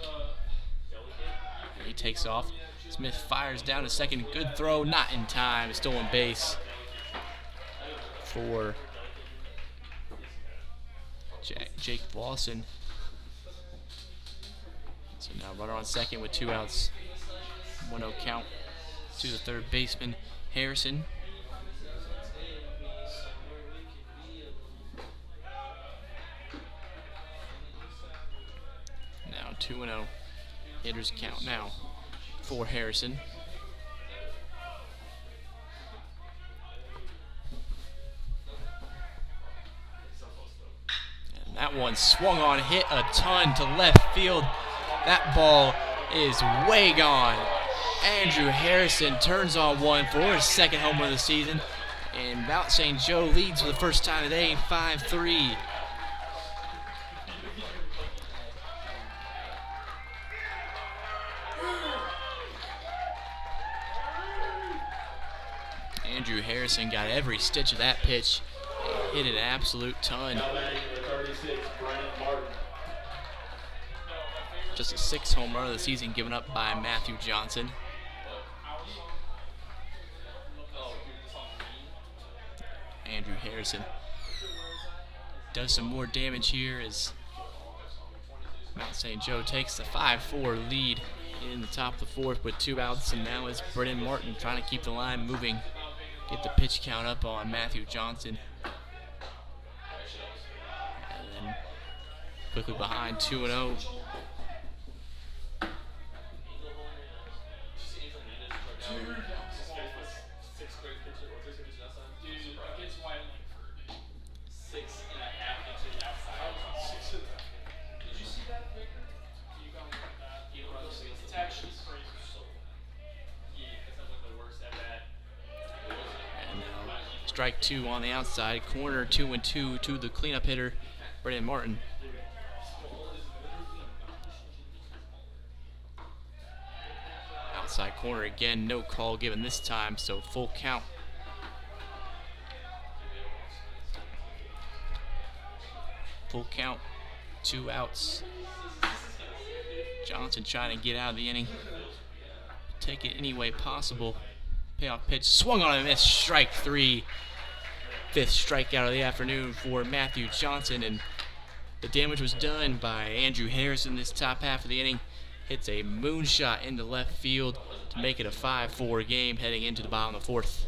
And he takes off. Smith fires down to second. Good throw, not in time. Stolen base for Jake Lawson. So now runner on second with 2 outs. 1-0 count to the third baseman, Harrison. Now 2-0. Hitters count now for Harrison. And that one swung on, hit a ton to left field. That ball is way gone. Andrew Harrison turns on one for his second homer of the season. And Mount St. Joe leads for the first time today, 5-3. Andrew Harrison got every stitch of that pitch and hit an absolute ton. Now batting number 36, Brennan Martin. Just a 6th home run of the season given up by Matthew Johnson. Andrew Harrison does some more damage here as Mount St. Joe takes the 5-4 lead in the top of the 4th with 2 outs, and now it's Brennan Martin trying to keep the line moving, get the pitch count up on Matthew Johnson. And then quickly behind 2-0. Strike 2 on the outside, corner 2-2 to the cleanup hitter, Brennan Martin. Outside corner again, no call given this time, so full count. Full count, 2 outs. Johnson trying to get out of the inning, take it any way possible. Payoff pitch, swung on and missed, strike 3. 5th strikeout of the afternoon for Matthew Johnson, and the damage was done by Andrew Harrison this top half of the inning. Hits a moonshot into left field to make it a 5-4 game heading into the bottom of the 4th.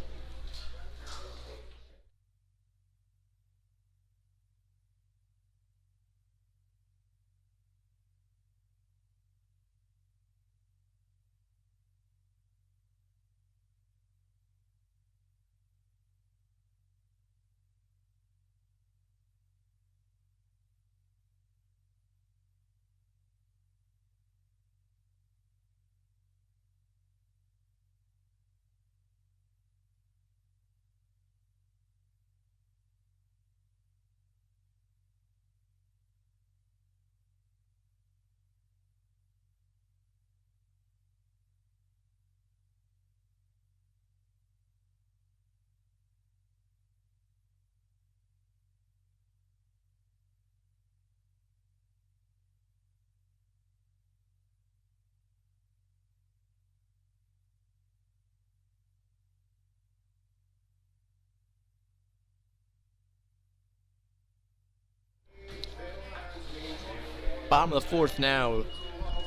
Bottom of the 4th now.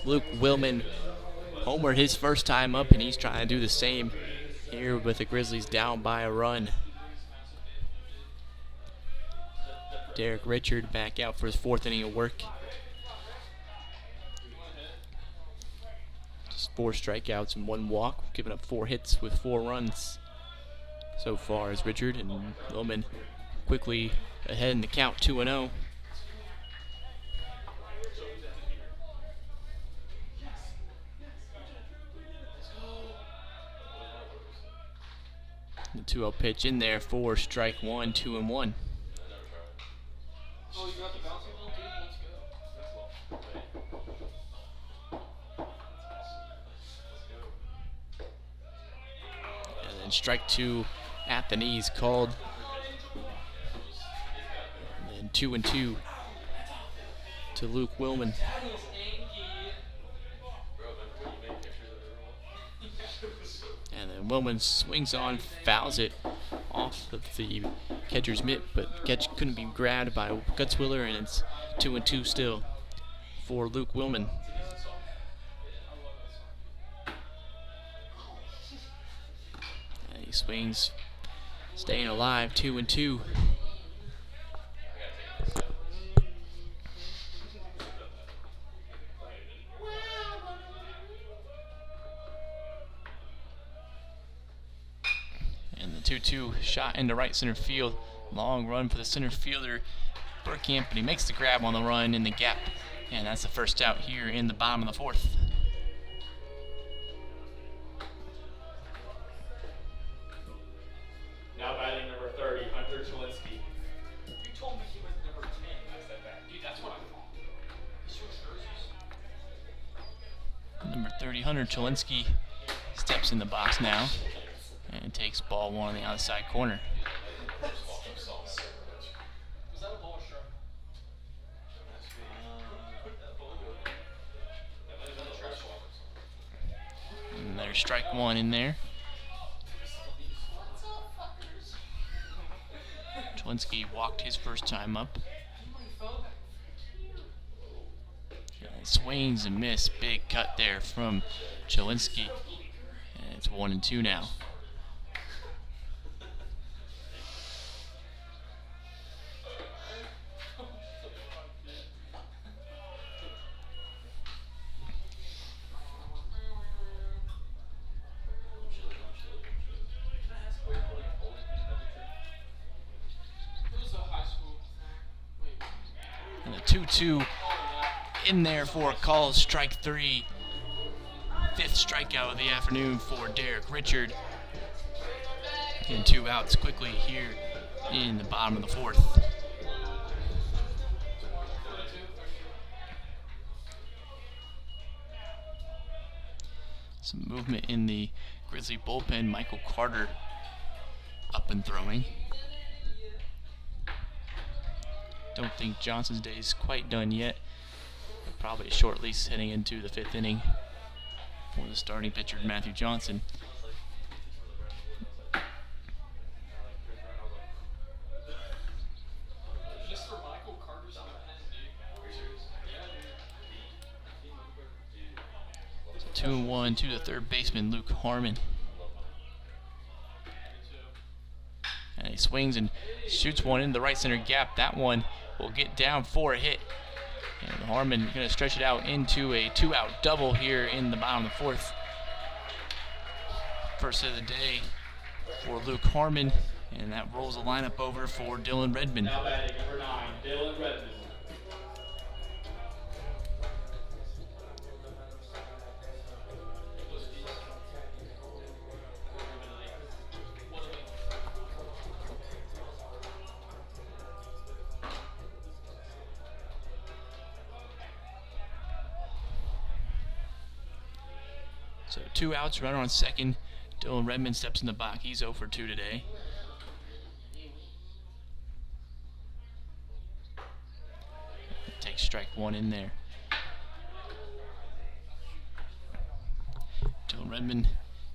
Luke Willman homered his first time up, and he's trying to do the same here with the Grizzlies down by a run. Derek Richard back out for his 4th inning of work. Just 4 strikeouts and 1 walk, giving up 4 hits with 4 runs so far as Richard, and Willman quickly ahead in the count, 2-0. The 2-0 pitch in there for strike 1, 2-1. Oh, you got the bouncing ball, dude? Let's go. strike 2 at the knees called. And then 2-2 to Luke Willman. And then Willman swings on, fouls it off of the catcher's mitt, but catch couldn't be grabbed by Gutzwiller, and it's 2-2 still for Luke Willman. And he swings, staying alive, 2-2. And the 2-2 shot into right center field. Long run for the center fielder, Burkamp, but he makes the grab on the run in the gap. And that's the first out here in the bottom of the fourth. Now batting number 30, Hunter Cholinsky. You told me he was number 10. I said that. Dude, that's what I thought. He switched jerseys. Number 30, Hunter Cholinsky, steps in the box now and takes ball 1 on the outside corner. Was that a ball strike? And there's strike 1 in there. Cholinsky walked his first time up. And swings and miss. Big cut there from Cholinsky. And it's 1-2 now. And the 2-2 in there for a call, strike 3. 5th strikeout of the afternoon for Derek Richard. And 2 outs quickly here in the bottom of the 4th. Some movement in the Grizzly bullpen. Michael Carter up and throwing. Don't think Johnson's day is quite done yet. Probably a short lease heading into the 5th inning for the starting pitcher, Matthew Johnson. Just for Michael Carter's on the 2-1 to the third baseman, Luke Harmon. And he swings and shoots one in the right center gap. That one will get down for a hit. And Harmon going to stretch it out into a 2-out double here in the bottom of the 4th. First of the day for Luke Harmon, and that rolls the lineup over for Dylan Redmond. Now batting number 9, Dylan Redmond. So 2 outs, runner on second. Dylan Redmond steps in the box. He's 0 for 2 today. Takes strike 1 in there. Dylan Redmond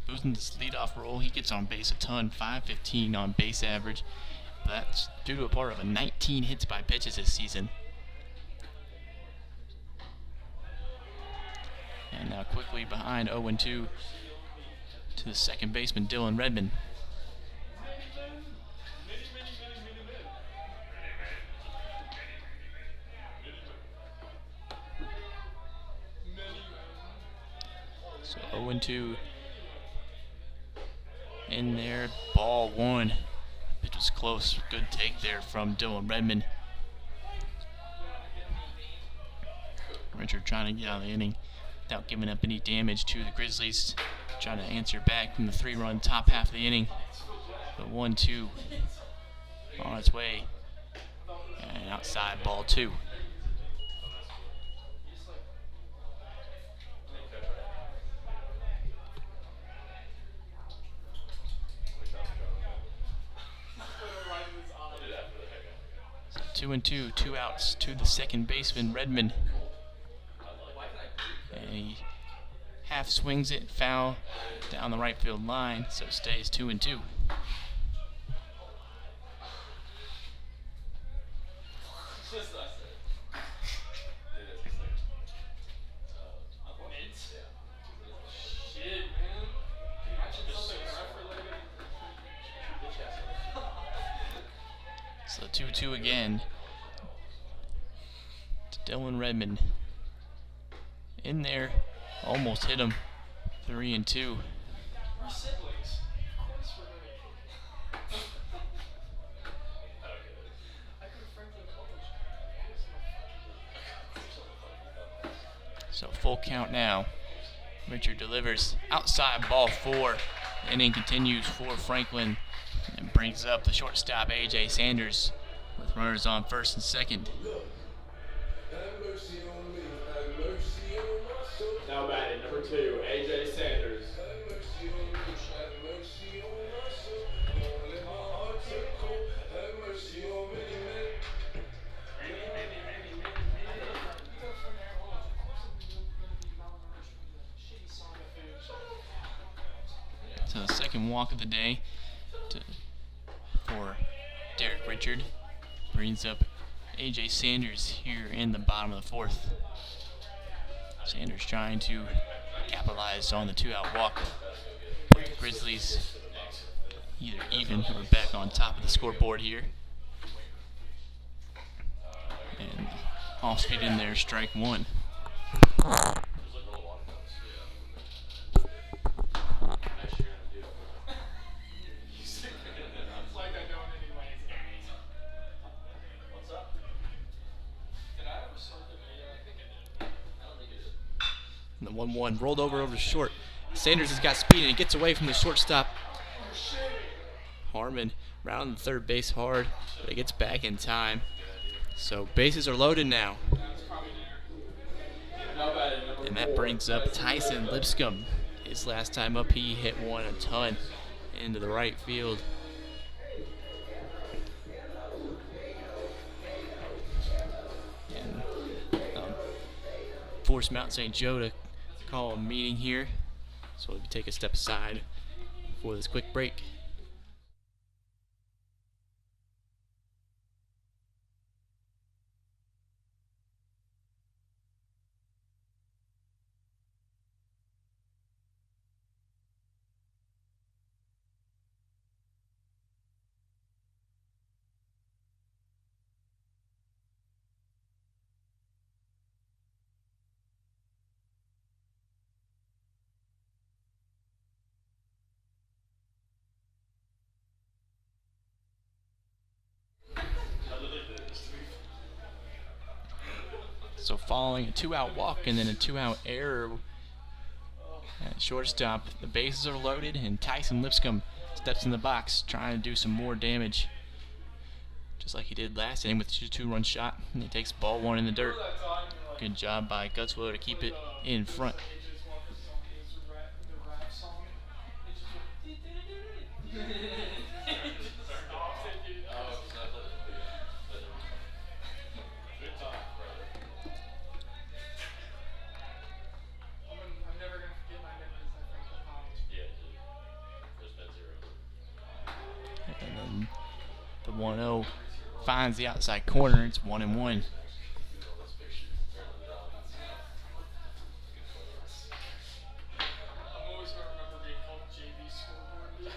boosting this leadoff role. He gets on base a ton, 515 on base average. That's due to a part of 19 hits by pitches this season. And now quickly behind 0-2 to the second baseman, Dylan Redmond. So 0-2 in there, ball 1. Pitch was close. Good take there from Dylan Redmond. Richard trying to get out of the inning without giving up any damage to the Grizzlies. Trying to answer back from the 3-run top half of the inning. The 1-2 on its way. And outside, ball 2. 2-2, 2 outs to the second baseman, Redmond. And he half swings it, foul down the right field line, so it stays 2-2. So 2-2 again to Dylan Redmond. In there, almost hit him. 3-2. We're siblings. Of course we're gonna. I could have Franklin College. So full count now. Richard delivers outside ball 4. The inning continues for Franklin and brings up the shortstop A.J. Sanders with runners on first and second. Now batting number 2, AJ Sanders. So the second walk of the day for Derek Richard brings up A.J. Sanders here in the bottom of the 4th. Sanders trying to capitalize on the 2-out walk. Put the Grizzlies either even or back on top of the scoreboard here. And off speed in there, strike 1. And the 1-1 rolled over to short. Sanders has got speed and he gets away from the shortstop. Harmon round the third base hard, but it gets back in time. So bases are loaded now. And that brings up Tyson Lipscomb. His last time up, he hit one a ton into the right field. And force Mount St. Joe to call a meeting here. So we'll take a step aside for this quick break. So following a 2-out walk and then a 2-out error at shortstop, the bases are loaded and Tyson Lipscomb steps in the box trying to do some more damage. Just like he did last inning with a 2-run shot, and he takes ball 1 in the dirt. Good job by Gutzwiller to keep it in front. And then the 1-0 finds the outside corner. It's 1-1. I'm always gonna remember being called JV scoreboard.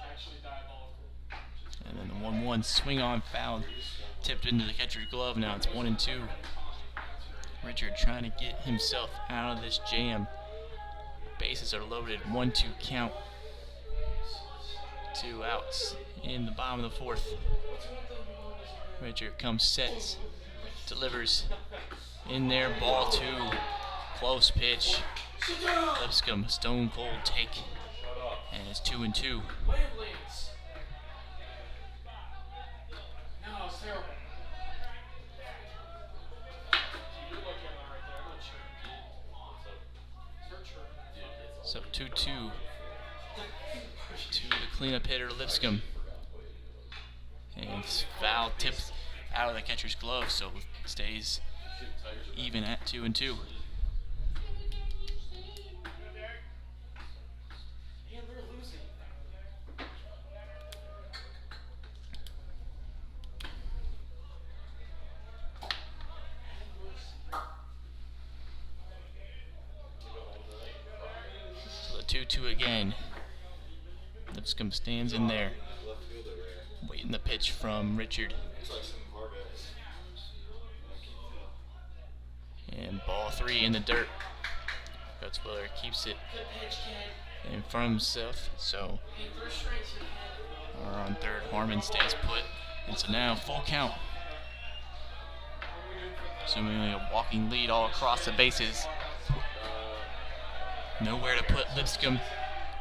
Actually diabolical. And then the 1-1 swing on foul, tipped into the catcher's glove. Now it's 1-2. Richard trying to get himself out of this jam. Bases are loaded. 1-2 count. 2 outs in the bottom of the 4th. Richard comes, sets, delivers in there. Ball 2. Close pitch. Lipscomb, stone cold take. And it's 2-2. Wavelengths. No, it's terrible. You're looking at that right there. I'm not sure. Search her. So 2-2 to the cleanup hitter Lipscomb. And foul tips out of the catcher's glove, so stays even at 2-2. So the 2-2 again. Lipscomb stands in there, waiting the pitch from Richard. And ball 3 in the dirt. Gutzwiller keeps it in front of himself. So on third, Harmon stays put. And so now full count. Assuming a walking lead all across the bases. Nowhere to put Lipscomb.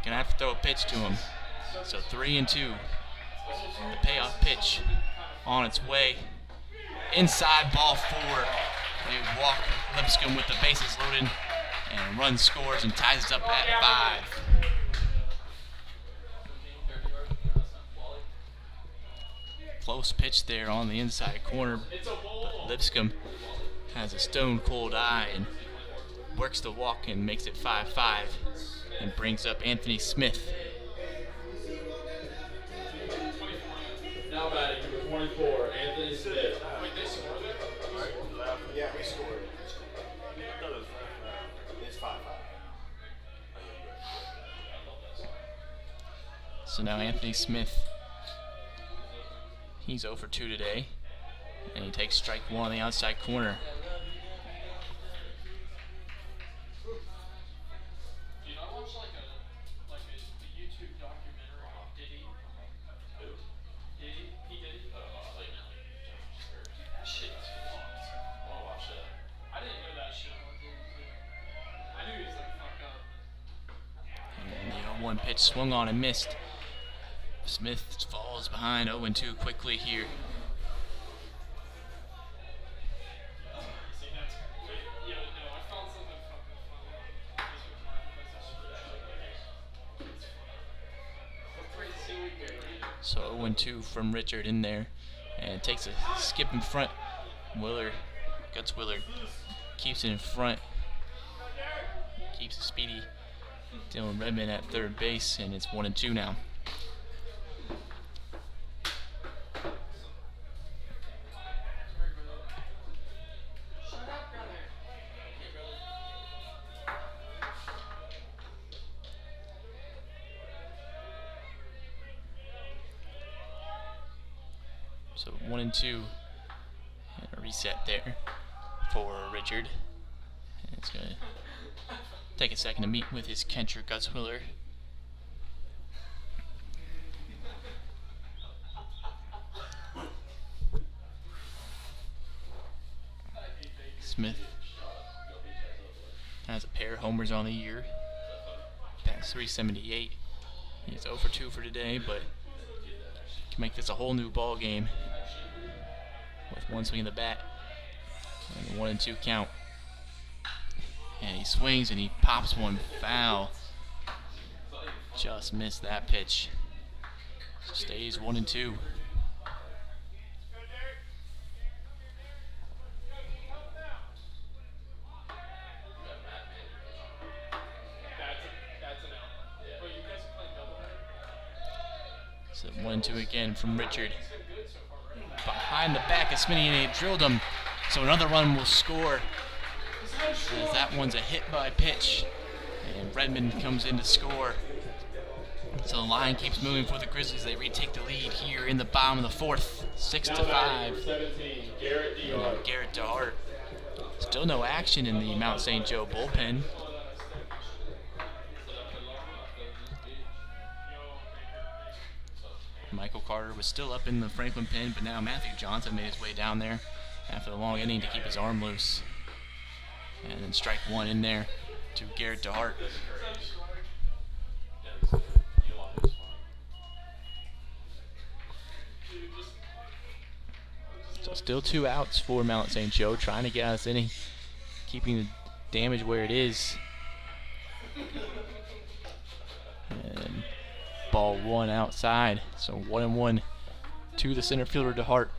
Gonna have to throw a pitch to him. So 3-2. The payoff pitch on its way. Inside, ball 4. They walk Lipscomb with the bases loaded, and run scores and ties it up at 5. Close pitch there on the inside corner, but Lipscomb has a stone cold eye and works the walk and makes it 5-5 and brings up Anthony Smith. Now batting number 24, Anthony Smith. Yeah, we scored. It's 5-5. So now Anthony Smith, he's 0 for 2 today, and he takes strike 1 on the outside corner. Dude, I watched like a YouTube documentary on Diddy. Diddy? P. Diddy? That shit is fucked. I wanna watch that. I didn't know that shit on Diddy too. I knew he was like fucked up. And the 0-1 pitch swung on and missed. Smith falls behind 0-2 quickly here. See, that's yeah, no, I found something fucking funny. This was my it's funny. So 0-2 from Richard in there, and takes a skip in front. Gutzwiller keeps it in front, keeps it speedy. Dylan Redmond at third base, and it's 1-2 now. So 1-2, and a reset there for Richard. And it's gonna take a second to meet with his catcher Gutzwiller. Smith has a pair of homers on the year. Past 378. He's 0 for 2 for today, but can make this a whole new ball game with one swing of the bat and a 1-2 count. And he swings and he pops one foul. Just missed that pitch. Stays 1-2. That's an L. Wait, you guys are playing doubleheader? So 1-2 again from Richard. Behind the back of Smitty, and they drilled him. So another run will score. As that one's a hit by pitch. And Redmond comes in to score. So the line keeps moving for the Grizzlies. They retake the lead here in the bottom of the 4th. 6-5. 17, Garrett DeHart. Garrett DeHart. Still no action in the Mount St. Joe bullpen. Michael Carter was still up in the Franklin pen, but now Matthew Johnson made his way down there after the long inning to keep his arm loose. And then strike 1 in there to Garrett DeHart. So still 2 outs for Mount St. Joe, trying to get out of this inning, keeping the damage where it is. And ball 1 outside, so 1-1 to the center fielder DeHart.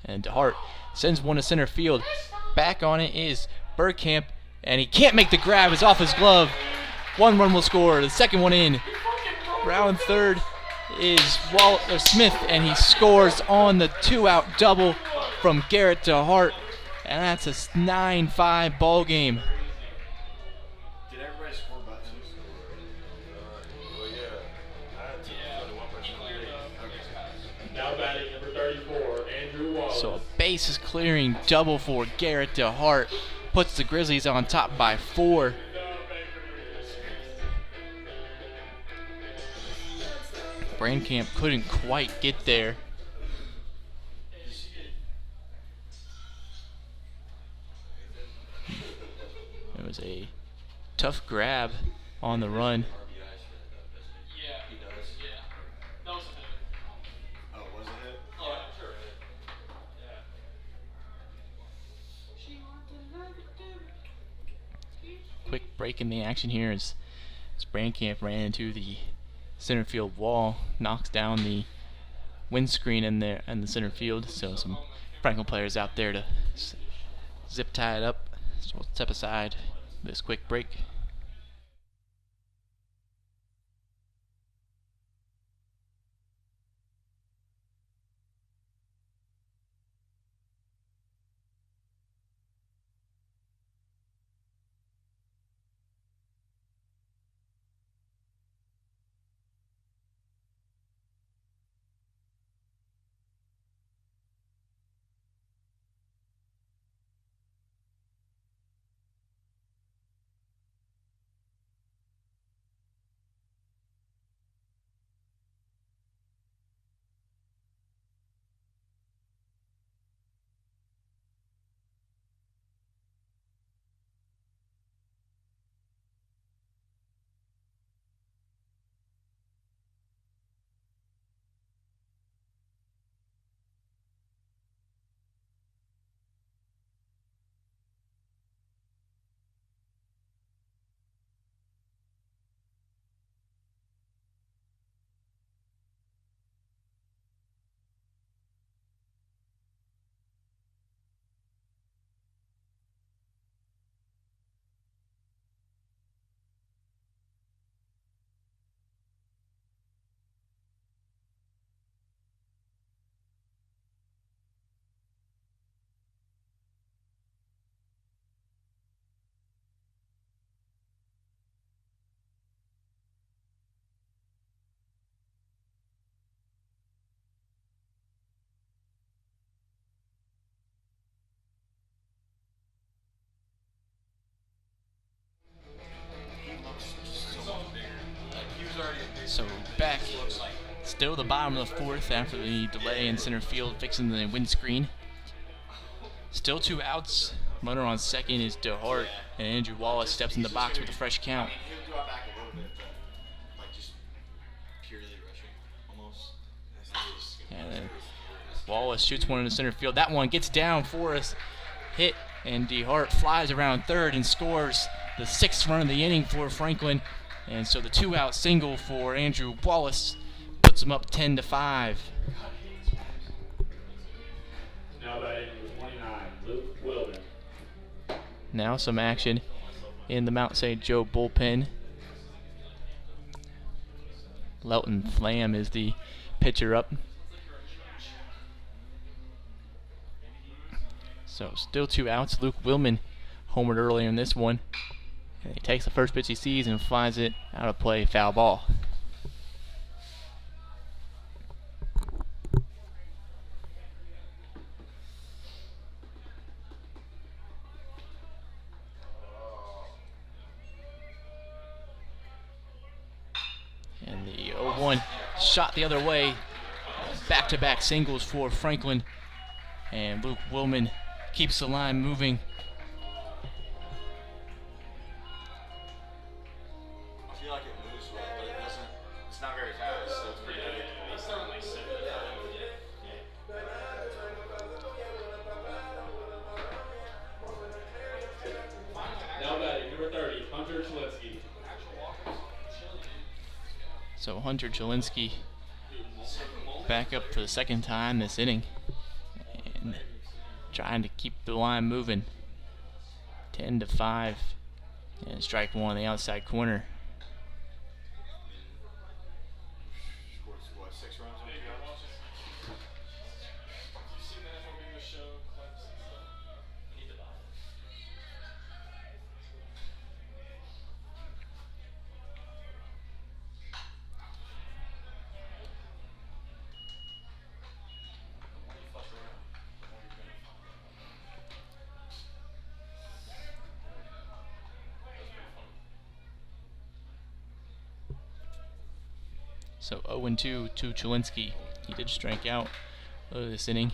And DeHart sends one to center field. Back on it is Bergkamp, and he can't make the grab. It's off his glove. One run will score. The second one in. Round third is Smith, and he scores on the 2-out double from Garrett DeHart, and that's a 9-5 ball game. Did everybody score but him? Well, yeah. I had to one person on the league. Now batting number 34, Andrew Wallace. So a bases clearing double for Garrett DeHart puts the Grizzlies on top by 4. Brandkamp couldn't quite get there. It was a tough grab on the run. Yeah, he does. Yeah. That was a hit. Oh, was it hit? Yeah, sure. Yeah. Quick break in the action here as Brandkamp ran into the center field wall, knocks down the windscreen in there in the center field. So some Franklin players out there to zip tie it up. So we'll step aside this quick break. So back, still the bottom of the fourth after the delay in center field, fixing the windscreen. Still 2 outs. Runner on second is DeHart, and Andrew Wallace steps in the box with a fresh count. He would go back a little bit, but like just purely rushing, almost. And then Wallace shoots one in the center field. That one gets down for us, hit, and DeHart flies around third and scores the 6th run of the inning for Franklin. And so the 2-out single for Andrew Wallace puts him up 10-5. Now batting number 29, Luke Wilden. Now some action in the Mount St. Joe bullpen. Lelton Flam is the pitcher up. So still 2 outs. Luke Willman homered earlier in this one. And he takes the first pitch he sees and flies it out of play, foul ball. And the 0-1 shot the other way. Back-to-back singles for Franklin. And Luke Willman keeps the line moving. I feel like it moves well, but it doesn't. It's not very fast, so it's pretty good. They certainly sit it. So Hunter Jelinski back up for the second time this inning and trying to keep the line moving. 10-5 and strike one on the outside corner. Scored what, 6 runs on 2 outs? You seen that movie, the show, clips and stuff? I need to buy it. The more you fuck around, the more you're gonna find out. So 0-2 to Jelinski. He did strike out this inning.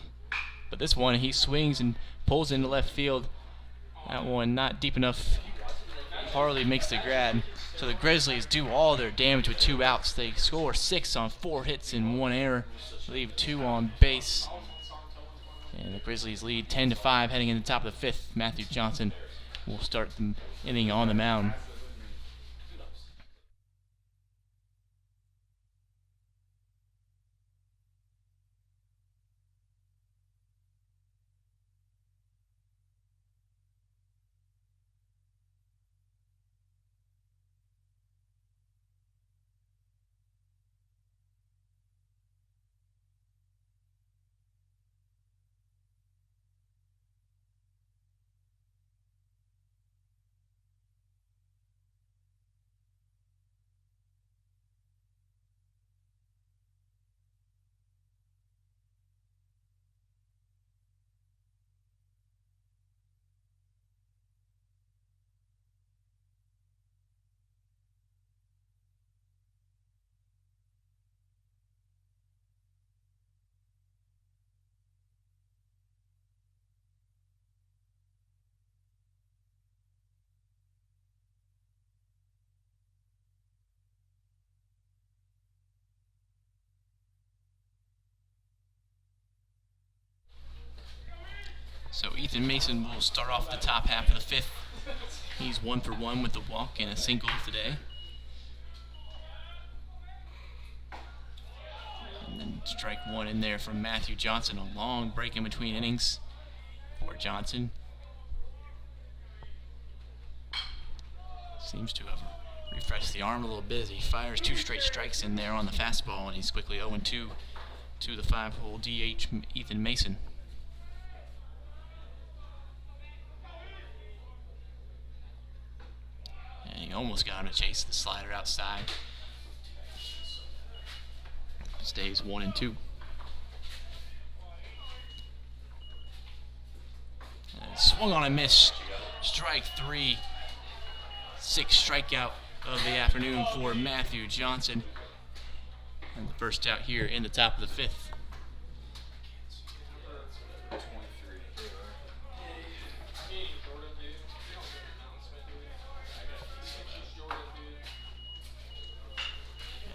But this one, he swings and pulls into left field. That one not deep enough. Harley makes the grab. So the Grizzlies do all their damage with 2 outs. They score 6 on 4 hits and 1 error. Leave 2 on base. And the Grizzlies lead 10-5 heading into the top of the 5th. Matthew Johnson will start the inning on the mound. So Ethan Mason will start off the top half of the 5th. He's 1 for 1 with the walk and a single today. And then strike one in there from Matthew Johnson. A long break in between innings for Johnson. Seems to have refreshed the arm a little bit as he fires 2 straight strikes in there on the fastball, and he's quickly 0-2 to the 5-hole DH Ethan Mason. And he almost got him to chase the slider outside. Stays 1-2. And swung on a miss. Strike 3. 6th strikeout of the afternoon for Matthew Johnson. And the first out here in the top of the 5th. 23.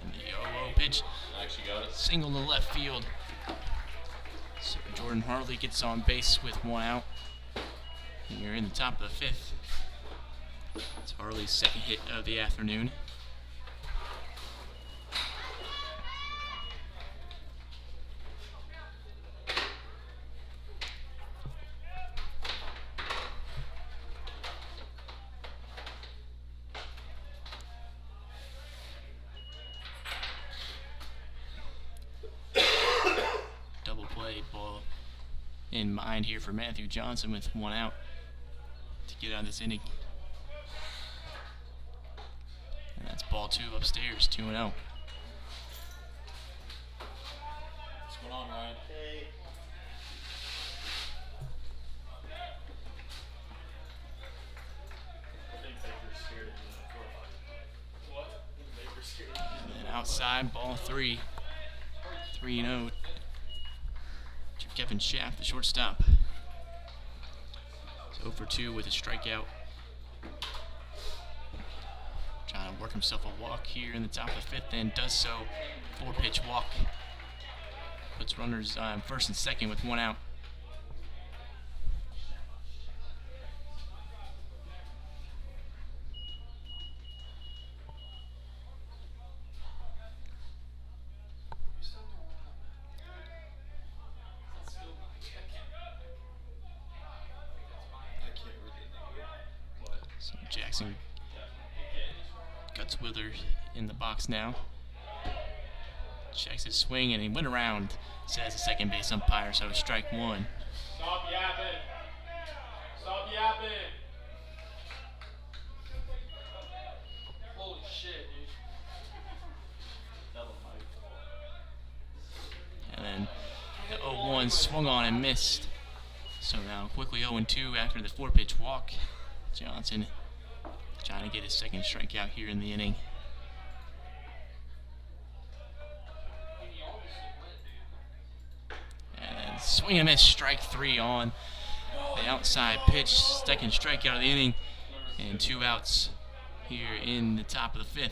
And the 0-0 pitch. Actually got it. Single to left field. So Jordan Harley gets on base with 1 out. And you're in the top of the 5th. It's Harley's 2nd hit of the afternoon. Double play ball in mind here for Matthew Johnson with 1 out to get out of this inning. And that's ball 2 upstairs, 2-0. What's going on, Ryan? Hey. I think Baker's scared of you in the foot. What? I think Baker's scared of you. And then outside, ball 3. 3-0 to Kevin Schaff, the shortstop. It's 0 for 2 with a strikeout. Trying to work himself a walk here in the top of the 5th, and does so. 4-pitch walk. Puts runners first and second with 1 out. Jackson Gutzwiller in the box now. Checks his swing and he went around, says the second base umpire, so strike one. Stop yapping. Stop yapping. Holy shit, dude. And then the 0-1 swung on and missed. So now quickly 0-2 after the 4-pitch walk. Johnson trying to get his second strikeout here in the inning. And then swing and miss, strike three on the outside pitch. Second strikeout of the inning. And 2 outs here in the top of the 5th.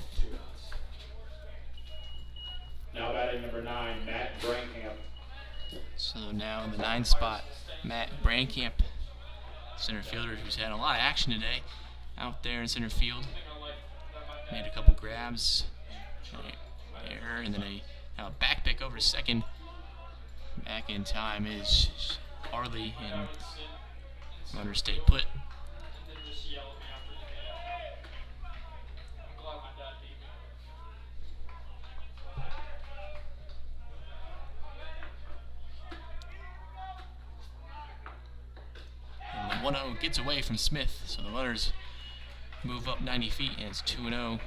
Now batting number 9, Matt Brankamp. So now in the 9 spot, Matt Brankamp, center fielder, who's had a lot of action today out there in center field. Made a couple grabs, error, and then now a back pick over to second. Back in time is Harley, and runners stay put. And then just yell at me after the game. I'm glad my dad beat me. And the 1-0 gets away from Smith, so the runners move up 90 feet, and it's 2-0.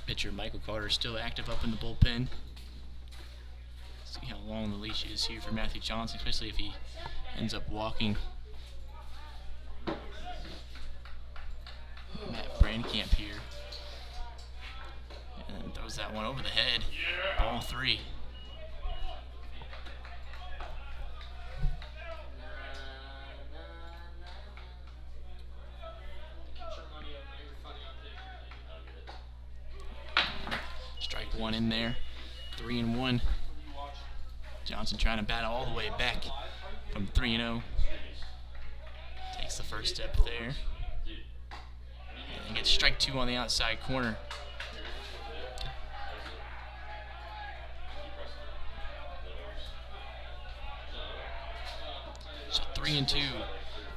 Pitcher Michael Carter still active up in the bullpen. See how long the leash is here for Matthew Johnson, especially if he ends up walking. Matt Brankamp here. And then throws that one over the head. Ball 3. Get your money up, man. You're funny on TikTok. Strike one in there. 3-1. What are you watching? Johnson trying to battle all the way back from 3-0. Takes the first step there. And gets strike 2 on the outside corner. So 3-2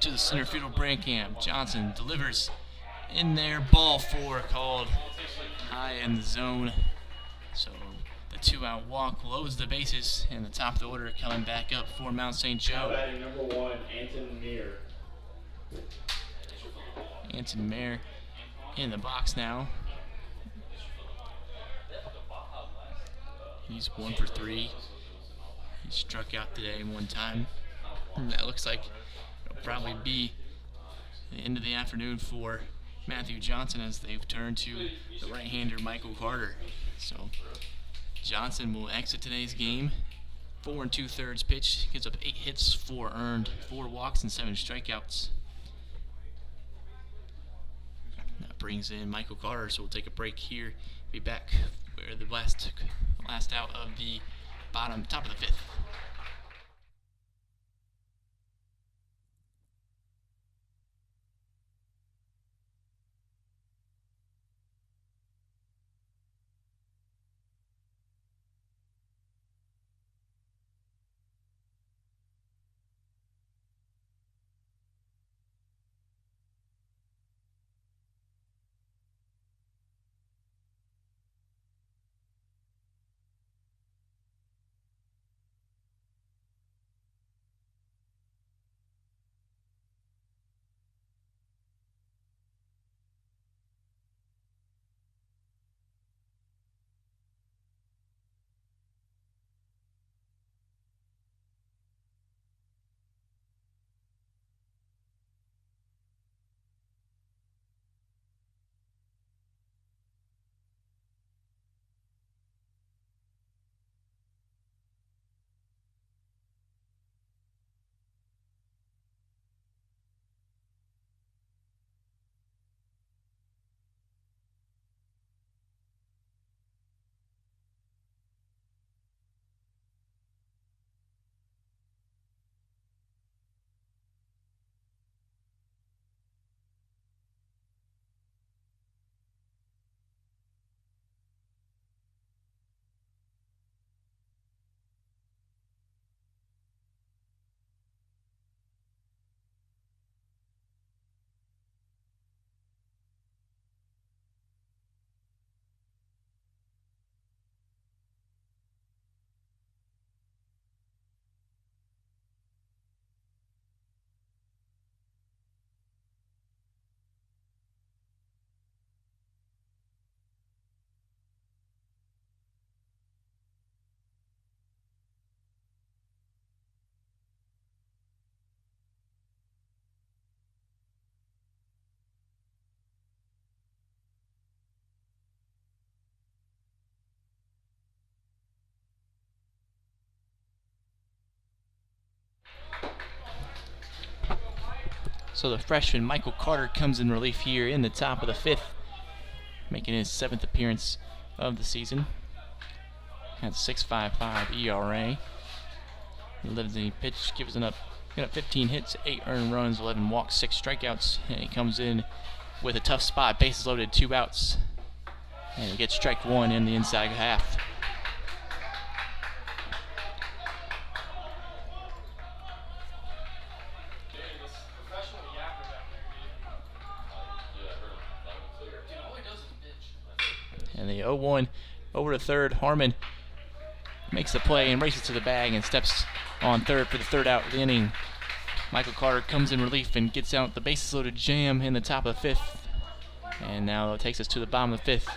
to the center fielder Brankamp. Johnson delivers in there. Ball 4 called high in the zone. So the 2-out walk loads the bases, and the top of the order coming back up for Mount St. Now Joe. batting number 1, Anton Meir. Anton Mayer in the box now. He's 1 for 3. He struck out today one time. And that looks like it'll probably be the end of the afternoon for Matthew Johnson as they've turned to the right-hander Michael Carter. So Johnson will exit today's game. 4 2/3 pitch, gives up 8 hits, 4 earned, 4 walks, and 7 strikeouts. That brings in Michael Carter, so we'll take a break here. Be back where the last out of the top of the 5th. So the freshman Michael Carter comes in relief here in the top of the 5th, making his 7th appearance of the season. Has 6.55 ERA. He lives and he pitched, gives up 15 hits, 8 earned runs, 11 walks, 6 strikeouts, and he comes in with a tough spot, bases loaded, 2 outs, and he gets strike 1 in the inside half. And the 0-1 over to third. Harmon makes the play and races to the bag and steps on third for the 3rd out of the inning. Michael Carter comes in relief and gets out the bases loaded jam in the top of the 5th. And now it takes us to the bottom of the 5th.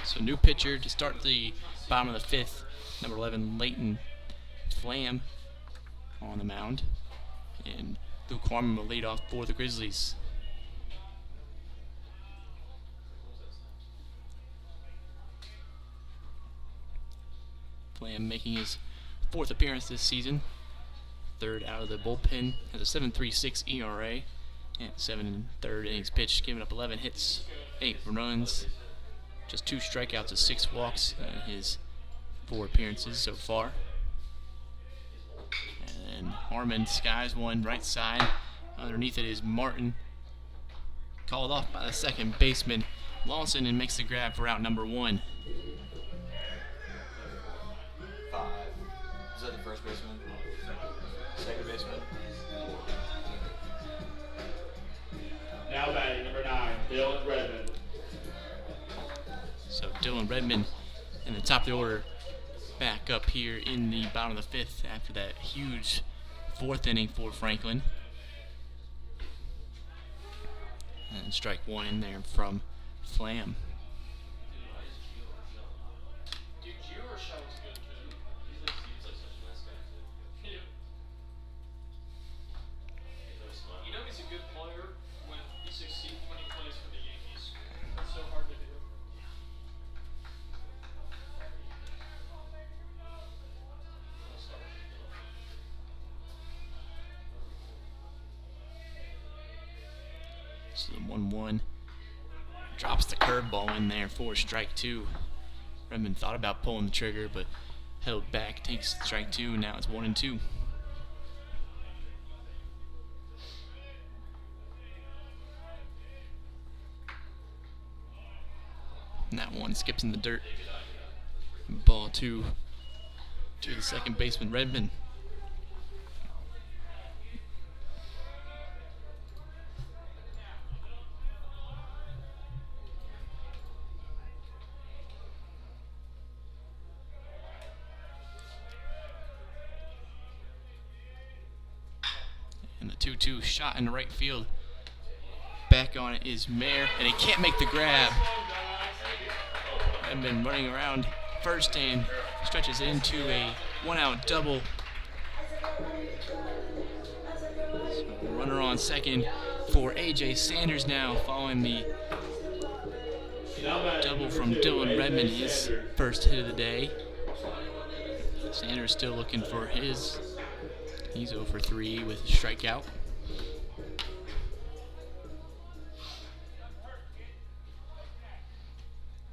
So new pitcher to start the bottom of the 5th, number 11, Leighton Flam on the mound. And Luke Harmon will lead off for the Grizzlies. Flam making his 4th appearance this season. 3rd out of the bullpen, has a 7.36 ERA and 7 1/3 innings pitched, giving up 11 hits, 8 runs, just 2 strikeouts and 6 walks in his 4 appearances so far. And Harmon skies one right side. Underneath it is Martin, called off by the second baseman Lawson, and makes the grab for out number 1. 5. Is that the first baseman? Second baseman? Now batting number 9, Dylan Redmond. So Dylan Redmond in the top of the order, back up here in the bottom of the 5th after that huge 4th inning for Franklin. And strike 1 in there from Flam. Dude, Gio Urshela was good too. He's like such a nice guy too. Yeah. You know he's a good player when he succeeds when he plays for the Yankees. That's so hard to do. So the 1-1 drops the curveball in there for strike 2. Redmond thought about pulling the trigger, but held back, takes strike 2. Now it's 1-2. And that one skips in the dirt Ball to the second baseman, Redmond. And the 2-2 shot in the right field. Back on it is Mayer, and he can't make the grab. Redmond running around first and stretches into a one-out double. So runner on second for A.J. Sanders now, following the double from Dylan Redmond, his first hit of the day. Sanders still looking for his. He's 0 for 3 with a strikeout.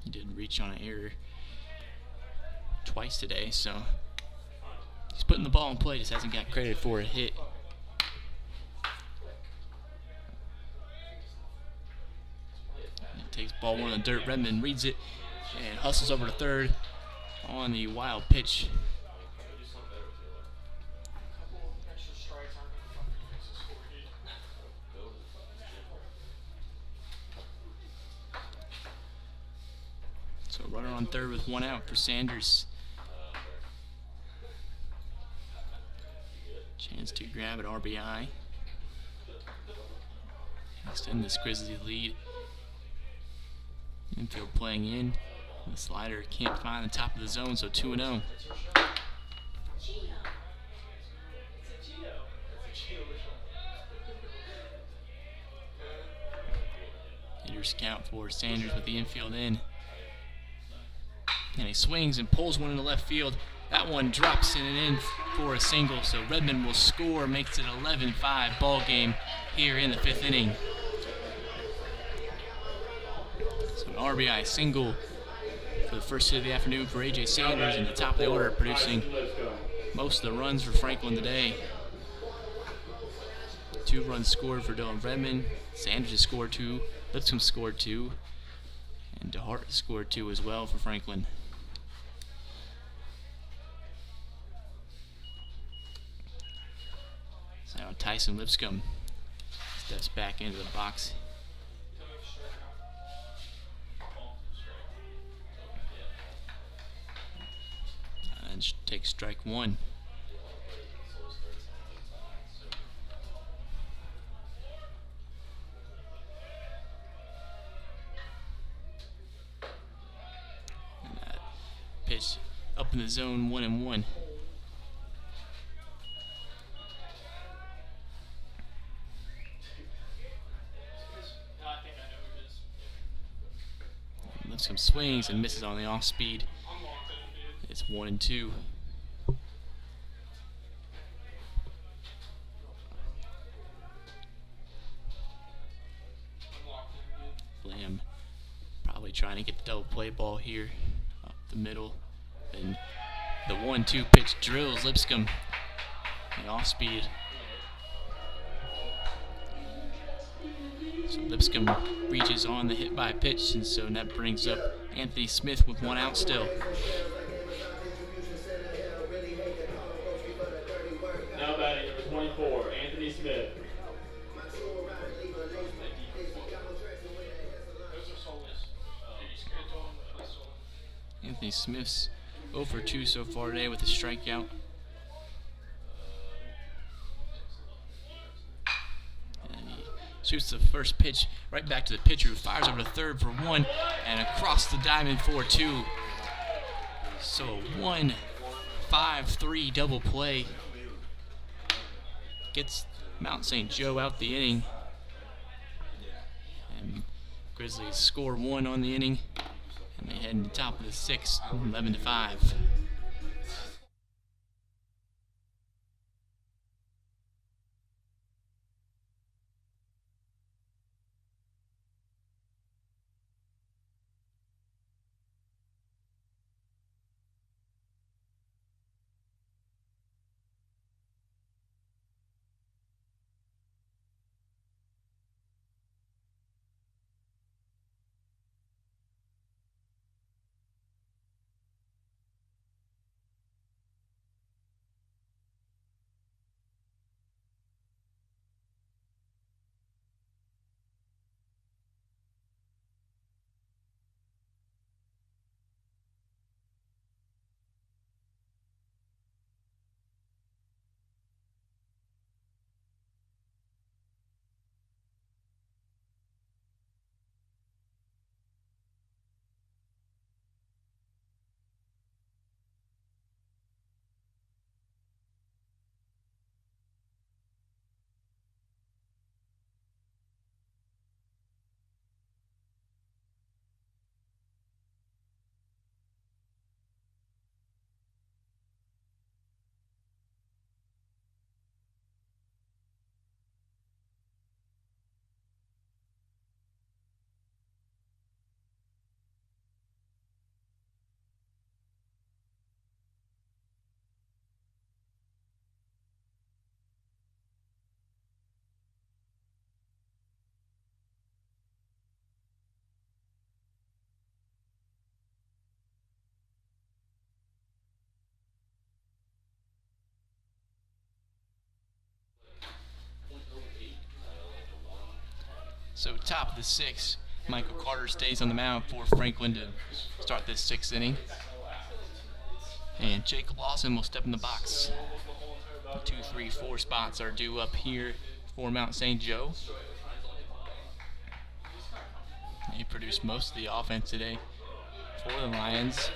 He did reach on an error twice today, so he's putting the ball in play, just hasn't got credit for a hit. Takes ball one in the dirt. Redmond reads it and hustles over to third on the wild pitch. So runner on third with one out for Sanders. Chance to grab an RBI. Extend this Grizzlies lead. Infield playing in. The slider can't find the top of the zone, so 2-0. Hitter scout for Sanders with the infield in. And he swings and pulls one into left field. That one drops in and in for a single, so Redmond will score, makes it 11-5 ball game here in the 5th inning. So an RBI single for the first hit of the afternoon for A.J. Sanders, in the top of the order, producing most of the runs for Franklin today. 2 runs scored for Dylan Redmond. Sanders has scored 2. Lipscomb scored 2. And DeHart scored 2 as well for Franklin. So now Tyson Lipscomb steps back into the box. And takes strike 1. And that pitch up in the zone, 1-1. Lipscomb swings and misses on the off speed. It's 1-2. Lamb probably trying to get the double play ball here up the middle. And the 1-2 pitch drills Lipscomb. The off speed. So Lipscomb reaches on the hit by pitch, and so that brings up Anthony Smith with 1 out still. Now batting number 24, Anthony Smith. Anthony Smith's 0 for 2 so far today with a strikeout. And he shoots the first pitch right back to the pitcher, who fires over to third for 1 and across the diamond for 2. So 1-5-3 double play gets Mount St. Joe out the inning. And Grizzlies score 1 on the inning. And they head to the top of the 6th, 11-5. So top of the sixth, Michael Carter stays on the mound for Franklin to start this sixth inning. And Jake Lawson will step in the box. The 2, 3, 4 spots are due up here for Mount St. Joe. He produced most of the offense today for the Lions.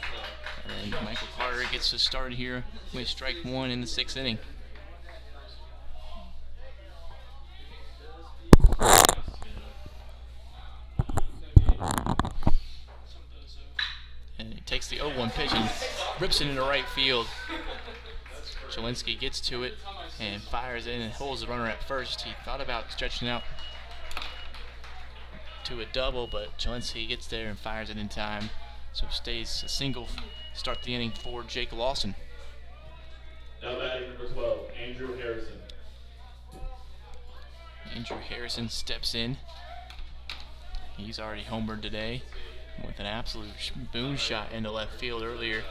And Michael Carter gets to start here with strike one in the sixth inning. And he takes the 0-1 pitch and rips it into right field. Jelinski gets to it and fires in and holds the runner at first. He thought about stretching out to a double, but Jelinski gets there and fires it in time. So stays a single, start the inning for Jake Lawson. Now batting number 12, Andrew Harrison. Andrew Harrison steps in. He's already homered today with an absolute boom shot into left field earlier.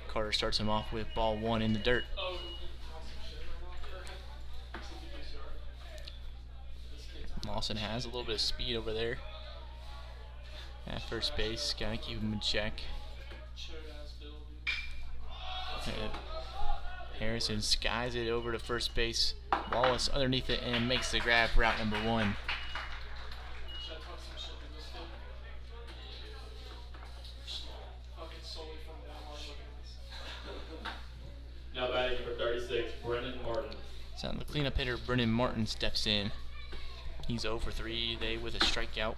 Carter starts him off with ball one in the dirt. Lawson has a little bit of speed over there at first base. Gotta keep him in check. Harrison skies it over to first base. Wallace underneath it and makes the grab for out number one. Now batting number 36, Brennan Martin. So the cleanup hitter Brennan Martin steps in. He's 0 for 3 today with a strikeout.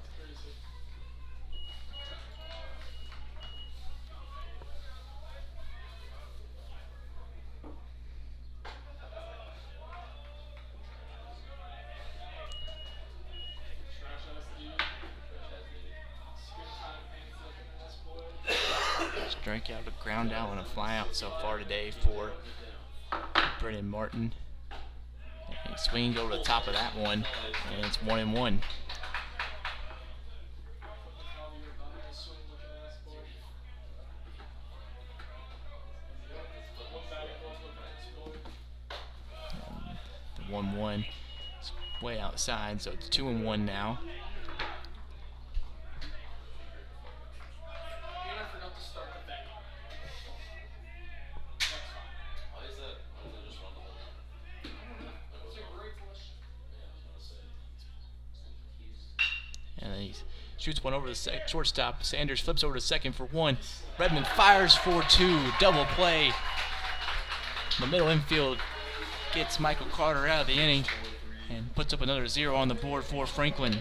Strikeout, a ground out, and a fly out so far today for Brennan Martin. He swings over the top of that one, and it's 1-1. The 1-1 is way outside, so it's 2-1 now. He shoots one over the shortstop. Sanders flips over to second for one. Redmond fires for two. Double play. The middle infield gets Michael Carter out of the inning and puts up another 0 on the board for Franklin.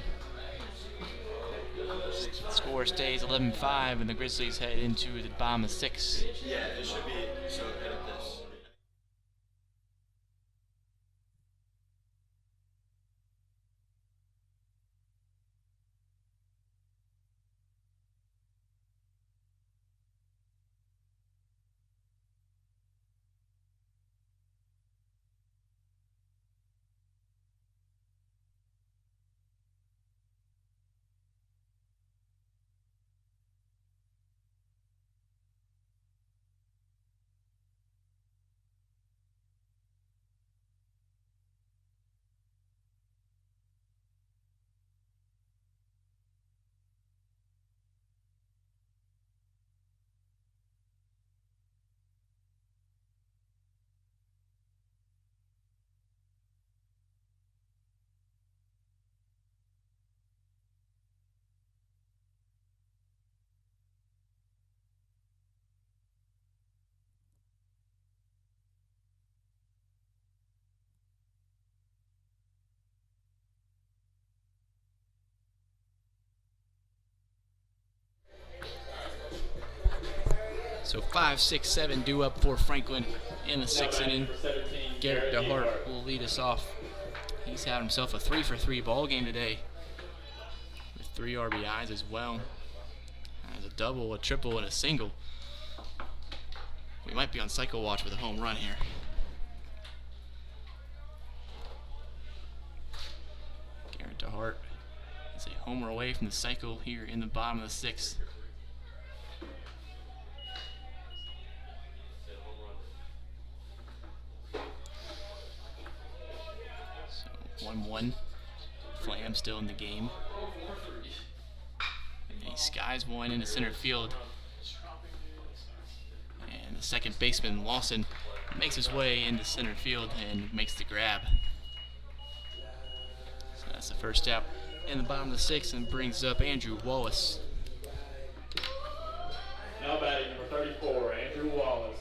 Score stays 11-5, and the Grizzlies head into the bottom of 6. Yeah, it should be. So edit this. So 5, 6, 7 due up for Franklin in the 6th inning. Garrett DeHart will lead us off. He's had himself a 3 for 3 ball game today with 3 RBIs as well. Has a double, a triple, and a single. We might be on cycle watch with a home run here. Garrett DeHart is a homer away from the cycle here in the bottom of the 6th. 1. Flam still in the game. And he skies one into center field. And the second baseman, Lawson, makes his way into center field and makes the grab. So that's the first out in the bottom of the 6th, and brings up Andrew Wallace. Now batting number 34, Andrew Wallace.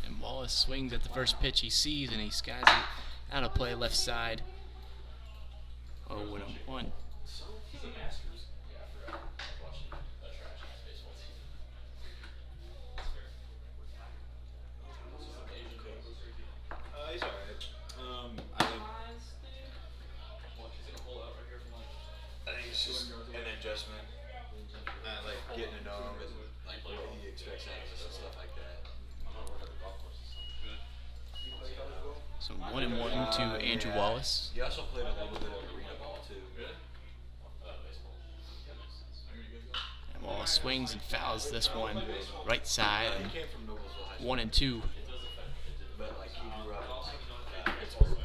And Wallace swings at the first pitch he sees, and he skies it out of play left side. 0-1. He's alright. I think it's just an adjustment. Not like getting to know him and like what he expects out of us and stuff like that. So 1-1 to Andrew Yeah. Wallace. He also played a little bit of arena ball too. And Wallace swings and fouls this one right side. He came from Noblesville High School, 1-2. but like he grew up in Pittsburgh.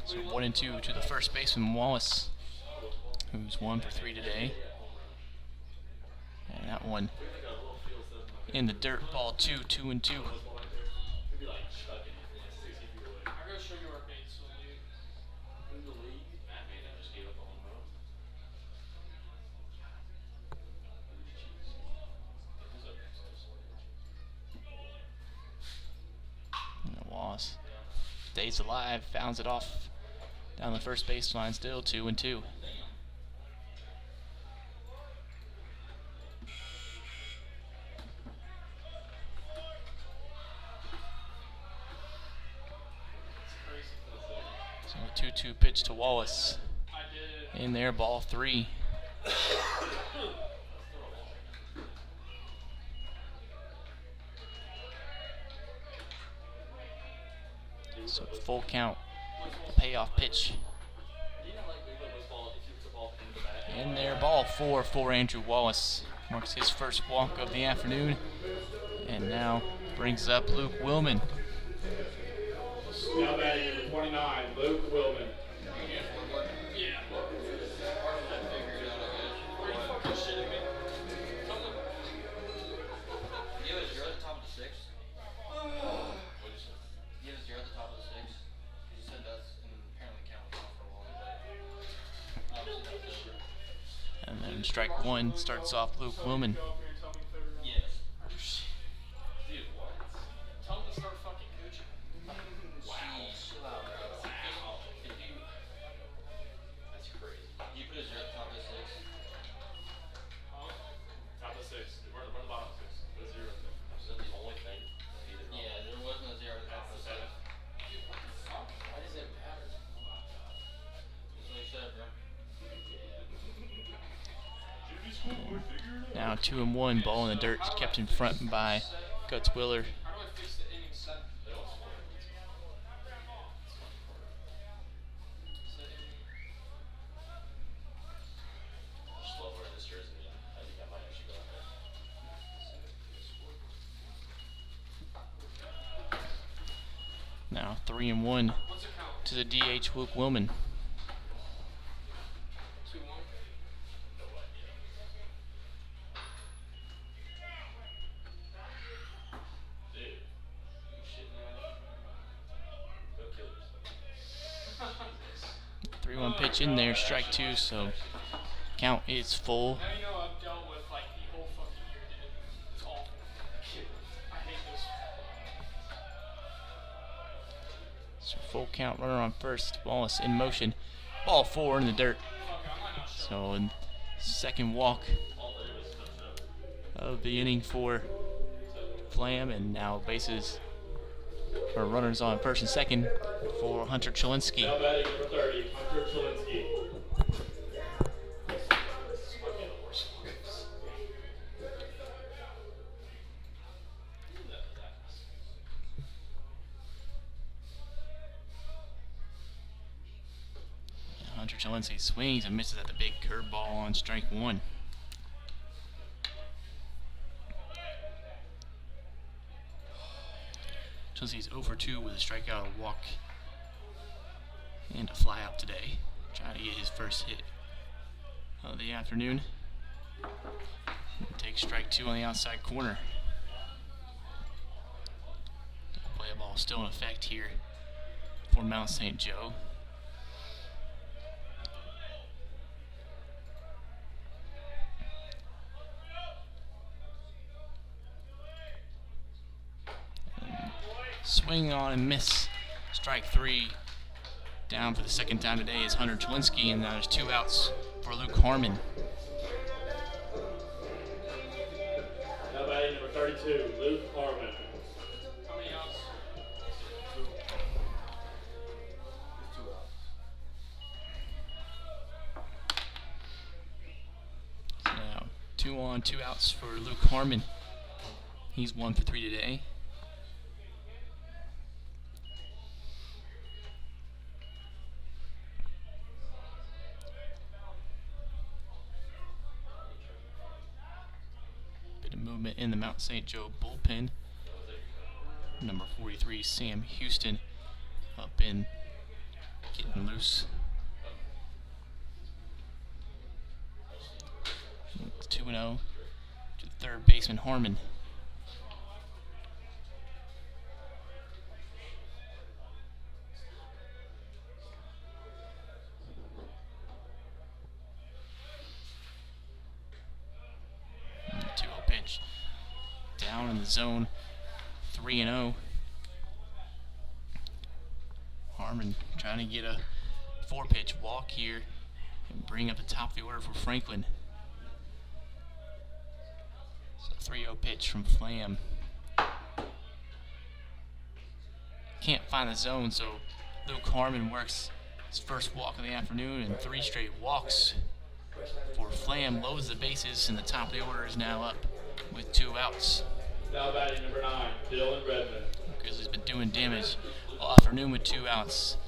So 1-2 to the first baseman Wallace, who's 1 for 3 today. And that one in the dirt, ball 2, 2-2. I'm gonna show you our mates in the league. And Wallace stays alive, fouls it off down the first baseline, still 2-2. So a 2-2 pitch to Wallace. In there, ball 3. So full count, payoff pitch. In there, ball 4 for Andrew Wallace. Marks his first walk of the afternoon. And now brings up Luke Willman. Now batting number 29, Luke Willman. And then strike 1 starts off Luke Willman. Tell him to start fucking coaching. That's crazy. You put his top of 6. Top of 6. We're the bottom 6. The 0. Is that the only thing? Yeah, there wasn't a 0 at the top of the 7. Why does it matter? That's what he said, bro. Now 2-1, ball in the dirt, kept in front by Guts Willer. How do I fix the inning 7? Just love wearing this jersey. I think I might actually go out there. Now 3-1 What's it count? to the DH Luke Willman. 2-1. Dude, you shitting me? Go kill yourself. 3-1 pitch in there, strike 2, so count is full. Now you know I've dealt with like the whole fucking year, dude. It's awful. I hate this. So full count, runner on first, Wallace in motion. Ball 4 in the dirt. Fuck, I'm not gonna shut So in second walk of the inning for Flam, and now bases or runners on first and second for Hunter Cholinsky. Now batting number 30, Hunter Cholinsky. Hunter Cholinsky swings and misses at the big curveball on strike one. Cholinsky's 0 for 2 with a strikeout, a walk, and a fly out today. Trying to get his first hit of the afternoon. Takes strike 2 on the outside corner. Play ball still in effect here for Mount St. Joe. Swing on and miss. Strike 3. Down for the second time today is Hunter Cholinsky, and now there's 2 outs for Luke Harmon. Now batting number 32, Luke Harmon. How many outs? So now 2 on, 2 outs for Luke Harmon. He's 1 for 3 today. Movement in the Mount St. Joe bullpen. Number 43, Sam Houston, up in, getting loose. 2-0 to the third baseman, Harmon. Pitch down in the zone, 3-0. Harmon trying to get a 4-pitch walk here and bring up the top of the order for Franklin. So 3-0 pitch from Flam. Can't find the zone, so Luke Harmon works his first walk of the afternoon and 3 straight walks for Flam. Loads the bases, and the top of the order is now up with 2 outs. Now batting number 9, Dylan Redmond. Grizzlies been doing damage all afternoon with 2 outs.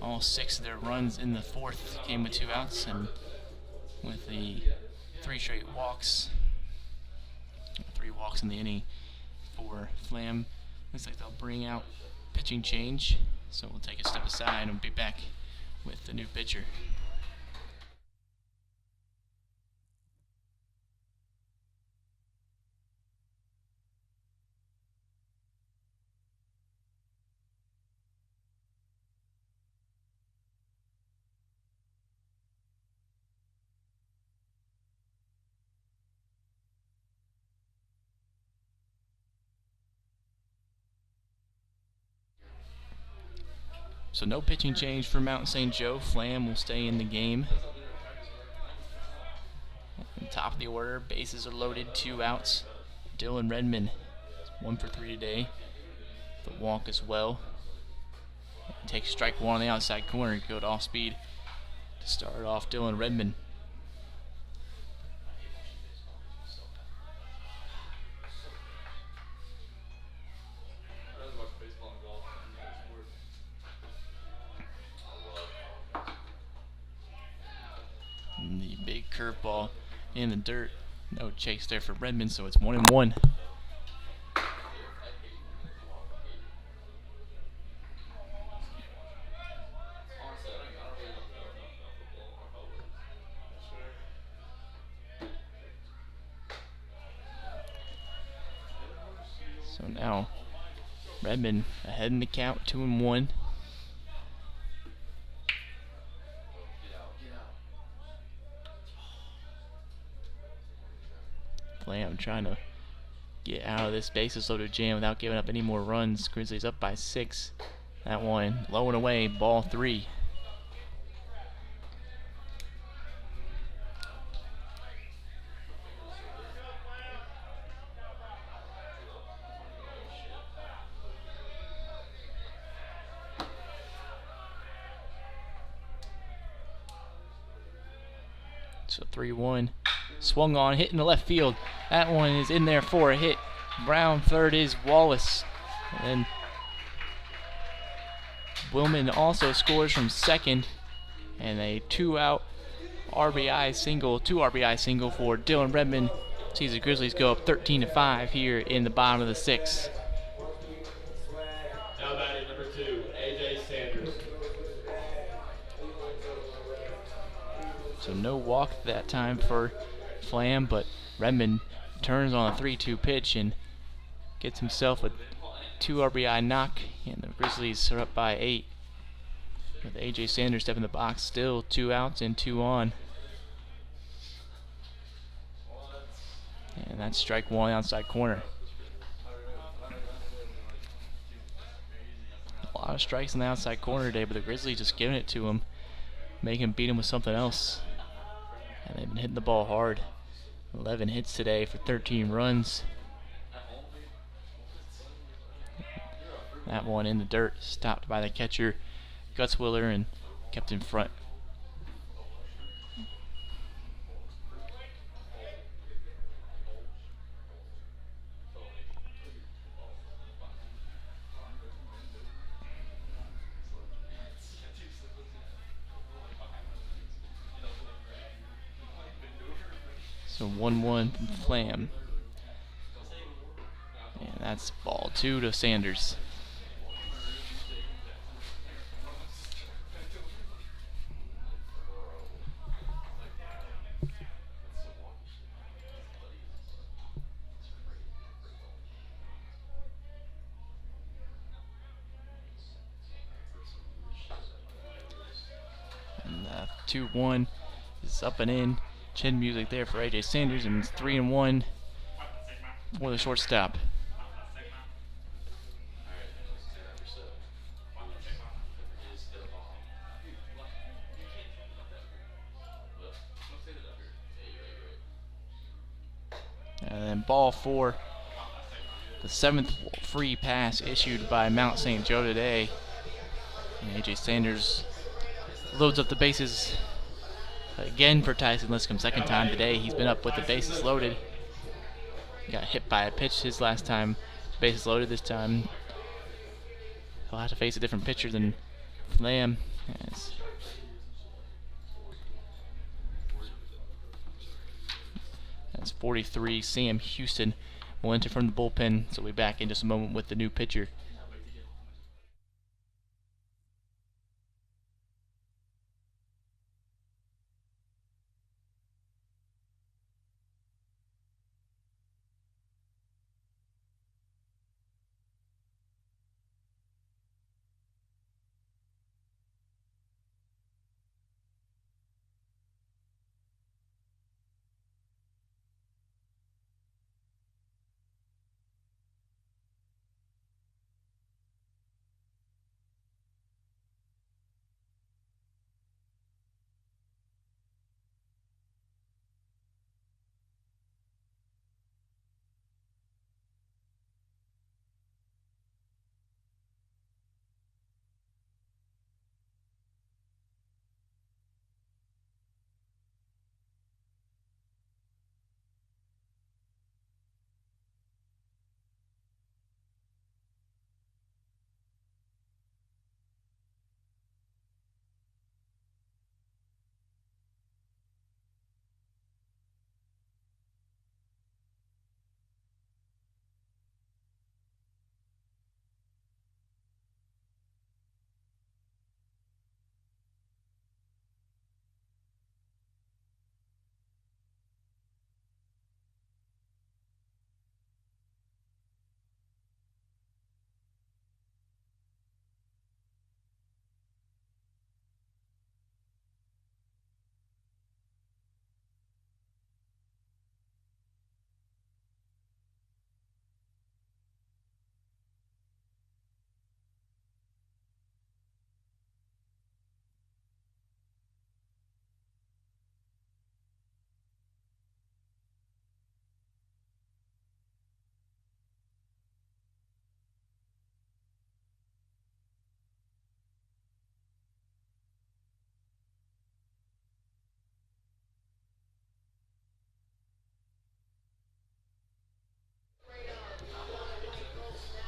All 6 of their runs in the 4th came with 2 outs, and with the 3 straight walks, 3 walks in the inning for Flam. Looks like they'll bring out pitching change, so we'll take a step aside and we'll be back with the new pitcher. So no pitching change for Mount St. Joe. Flam will stay in the game. And top of the order, bases are loaded, 2 outs. Dylan Redmond, 1 for 3 today. The walk as well. Takes strike 1 on the outside corner. Good off speed to start off Dylan Redmond. The big curveball in the dirt. No chase there for Redmond, so it's 1-1. So now Redmond ahead in the count, 2-1. Flam trying to get out of this bases loaded jam without giving up any more runs. Grizzlies up by 6. That one low and away, ball 3. So 3-1. Swung on, hit in the left field. That one is in there for a hit. Brown third is Wallace. And Willman also scores from second. And a 2-out RBI single, 2 RBI single for Dylan Redmond. Sees the Grizzlies go up 13-5 here in the bottom of the 6th. Now batting number 2, AJ Sanders. So no walk that time for Flam, but Redmond turns on a 3-2 pitch and gets himself a 2 RBI knock, and the Grizzlies are up by 8. With AJ Sanders stepping in the box, still 2 outs and 2 on. And that's strike 1 outside corner. A lot of strikes in the outside corner today, but the Grizzlies just giving it to him, making him beat him with something else. And they've been hitting the ball hard. 11 hits today for 13 runs. That one in the dirt, stopped by the catcher Gutzwiller and kept in front. So 1-1 from Flam. And that's ball 2 to Sanders. And 2-1 is up and in. Chin music there for AJ Sanders, and it's 3-1 for the shortstop. And then ball 4, the 7th free pass issued by Mount St. Joe today. And AJ Sanders loads up the bases again for Tyson Liscombe. Second time today he's been up with the bases loaded. Got hit by a pitch his last time. Bases loaded this time. He'll have to face a different pitcher than Flam. That's 43. Sam Houston will enter from the bullpen, so we'll be back in just a moment with the new pitcher.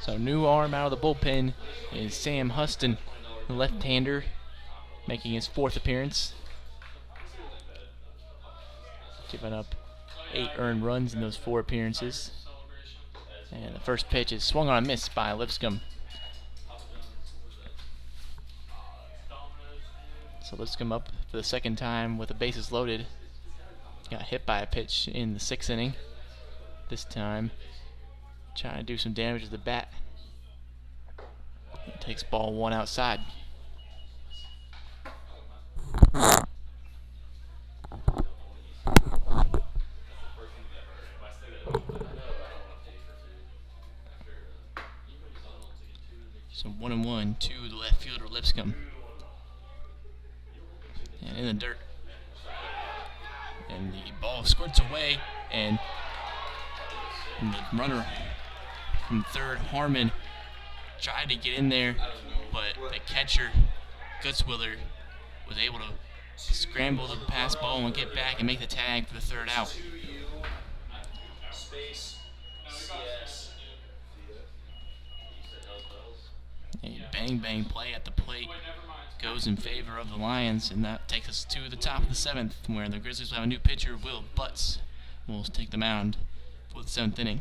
So new arm out of the bullpen is Sam Huston, the left-hander. making his 4th appearance, giving up 8 earned runs in those 4 appearances. And the first pitch is swung on a miss by Lipscomb. So Lipscomb up for the second time with the bases loaded. Got hit by a pitch in the 6th inning. This time trying to do some damage to the bat. He takes ball 1 outside. So 1-1 to the left fielder Lipscomb. And in the dirt. And the ball squirts away, and the runner from third, Harmon, tried to get in there, but the catcher, Gutzwiller, was able to scramble the pass ball and get back and make the tag for the 3rd out. Space CS. A bang play at the plate goes in favor of the Lions, and that takes us to the top of the 7th, where the Grizzlies will have a new pitcher, Will Butts, will take the mound for the 7th inning.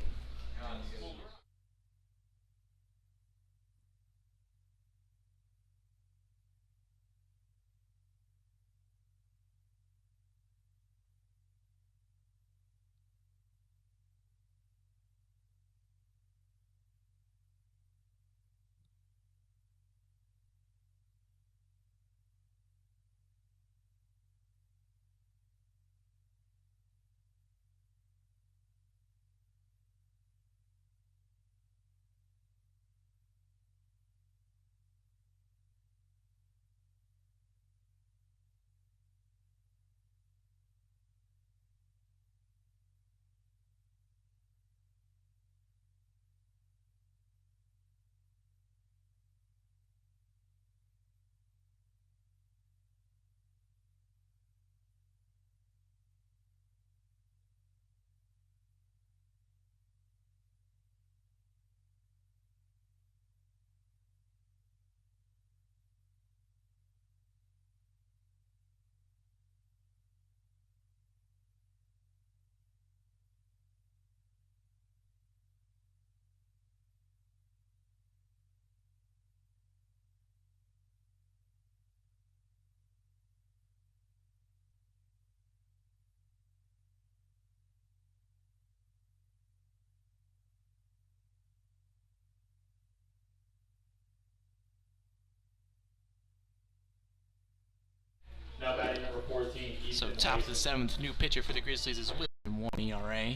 Now batting number 14. So Ethan top of the Mason. 7th, new pitcher for the Grizzlies is Will, 1 ERA.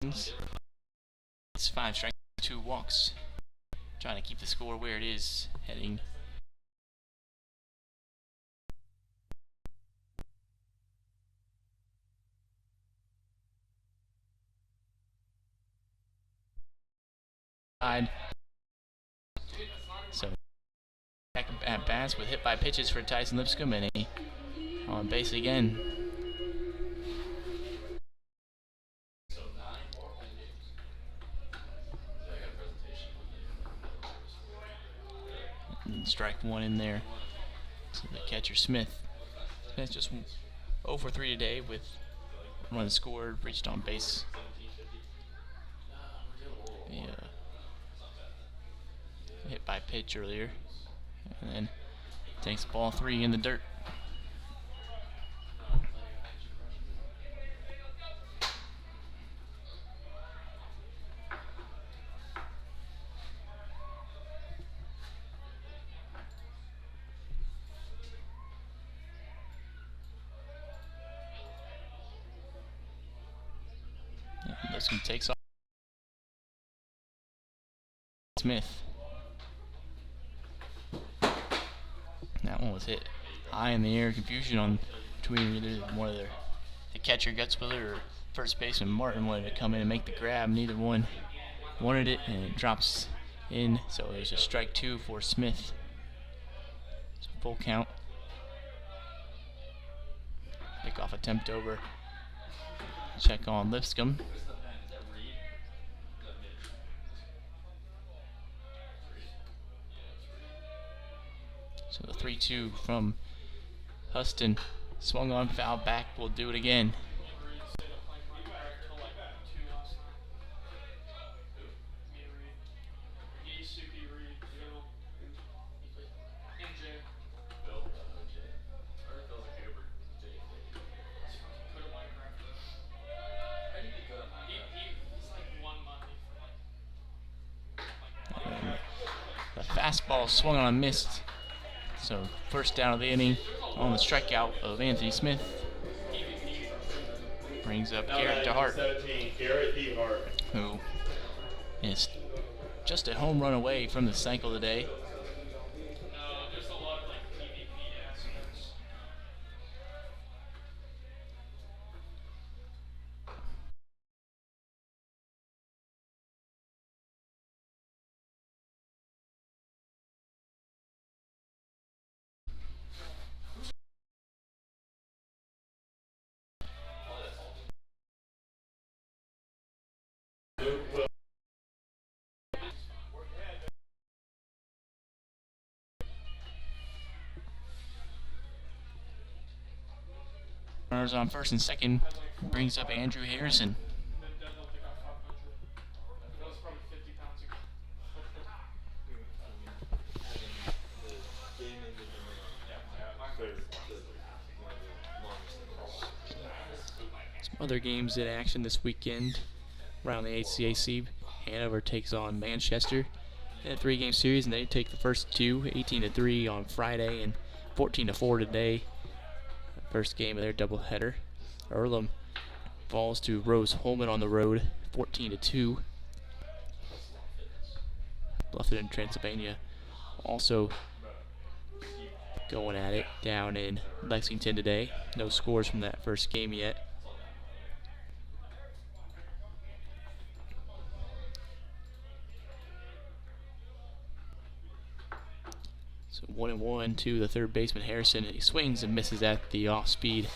It's 5 strikes, 2 walks. Trying to keep the score where it is, heading. So back at bats with hit by pitches for Tyson Lipscomb, and he on base again. And strike 1 in there. So the catcher Smith. Smith just 0 for 3 today with runs scored, reached on base. Yeah. Hit by pitch earlier, and then takes ball 3 in the dirt. And this one takes off. Smith. That one was hit high in the air. Confusion on between either one of the catcher Gutzwiller or first baseman Martin wanted to come in and make the grab. Neither one wanted it, and it drops in. So there's a strike 2 for Smith. So full count. Pickoff attempt over. Check on Lipscomb. So the 3-2 from Huston. Swung on, foul back, will do it again. The fastball swung on and missed. So first down of the inning on the strikeout of Anthony Smith. Brings up Garrett DeHart, 17, Garrett DeHart. who is just a home run away from the cycle today. There's a lot of like PvP aspects. Runners on first and second. Brings up Andrew Harrison. Then deadlift got 500. That was probably 50 pounds ago. Some other games in action this weekend around the HCAC. Hanover takes on Manchester in a 3-game series, and they take the first two, 18-3 on Friday and 14-4 today. First game of their doubleheader. Earlham falls to Rose Holman on the road, 14-2. Bluffton, Transylvania also going at it down in Lexington today. No scores from that first game yet. So 1-1 to the third baseman Harrison. He swings and misses at the off speed.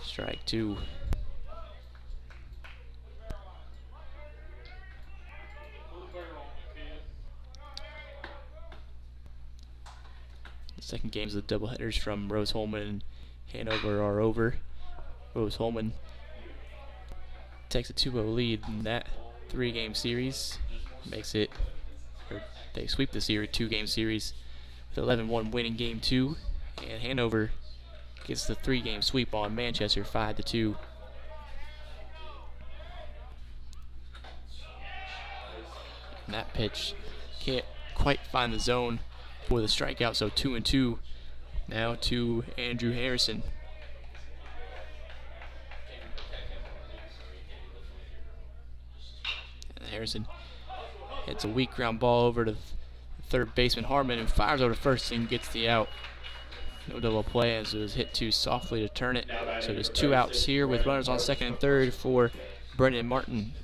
Strike two. The second games of the doubleheaders from Rose Holman and Hanover are over. Rose Holman takes a 2-0 lead in that 3-game series. Makes it, or they sweep the series, 2-game series. 11-1 winning game 2, and Hanover gets the 3-game sweep on Manchester 5-2. And that pitch can't quite find the zone for the strikeout, so 2-2 now to Andrew Harrison. And Harrison hits a weak ground ball over to third baseman Harmon, who fires over to first and gets the out. No double play as it was hit too softly to turn it. So there's 2 outs here with runners on second and third for Brendan Martin.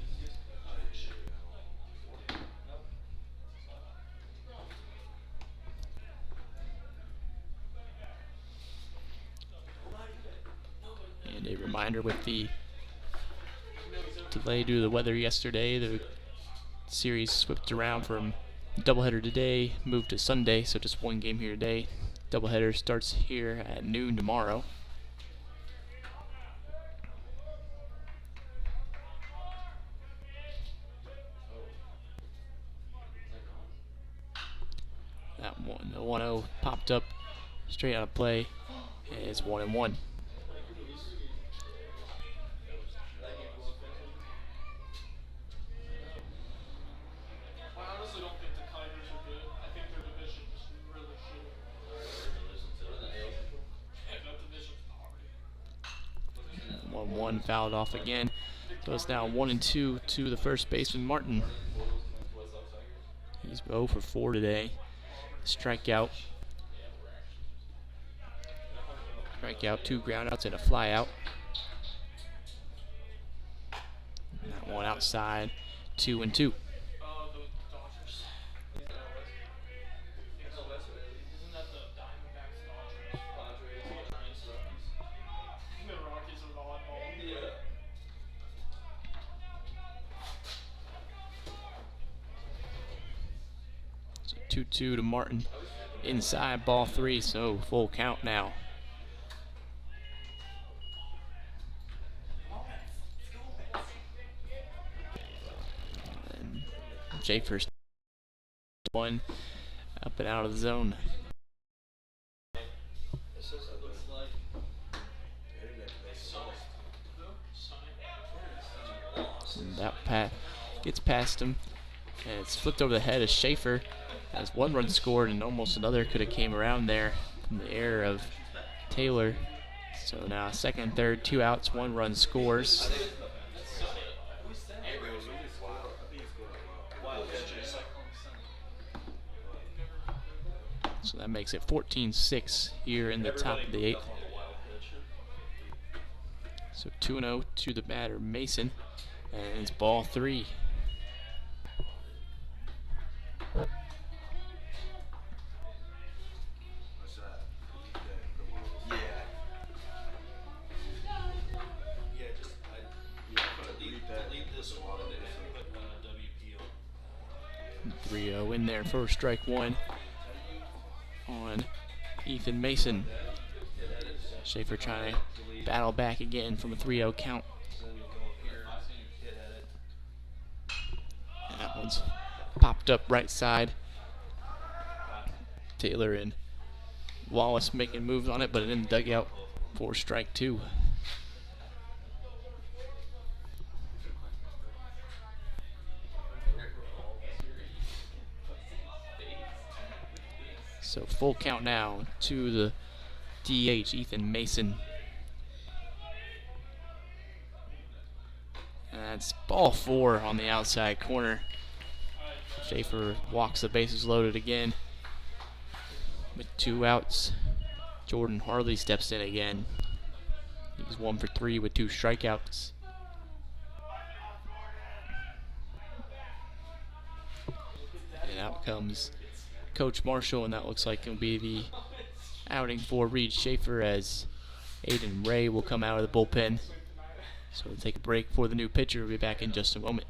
And a reminder, with the delay due to the weather yesterday, the series swept around from doubleheader today, moved to Sunday, so just 1 game here today. Doubleheader starts here at noon tomorrow. That one, the 1-0 popped up straight out of play. It's 1-1. I honestly don't think the Tigers are good. I think their division is really shitty. And that division's poverty. 1-1 fouled off again. So it's now 1-2 to the first baseman Martin. He's 0 for 4 today. Strikeout. Strikeout, 2 groundouts and a flyout. And that one outside, 2-2. The Dodgers. Isn't that the Diamondbacks Dodgers? The Rockies are volleyball. So 2-2 to Martin. inside, ball 3, so full count now. And Schaefer's one up and out of the zone. And that pat gets past him, and it's flipped over the head of Schaefer. As one run scored, and almost another could have came around there from the error of Taylor. So now second and third, 2 outs, 1 run scores. So that makes it 14-6 here in the top of the 8th. So 2-0 to the batter, Mason, and it's ball 3. Yeah. 3-0 in there for strike 1 on Ethan Mason. Schaefer trying to battle back again from a 3-0 count. And that one's popped up right side. Taylor and Wallace making moves on it, but in the dugout for strike 2. So full count now to the DH, Ethan Mason. And that's ball 4 on the outside corner. Schaefer walks the bases loaded again. With 2 outs, Jordan Harley steps in again. He's 1 for 3 with 2 strikeouts. And out comes Coach Marshall, and that looks like it'll be the outing for Reed Schaefer, as Aiden Ray will come out of the bullpen. So we'll take a break for the new pitcher. We'll be back in just a moment.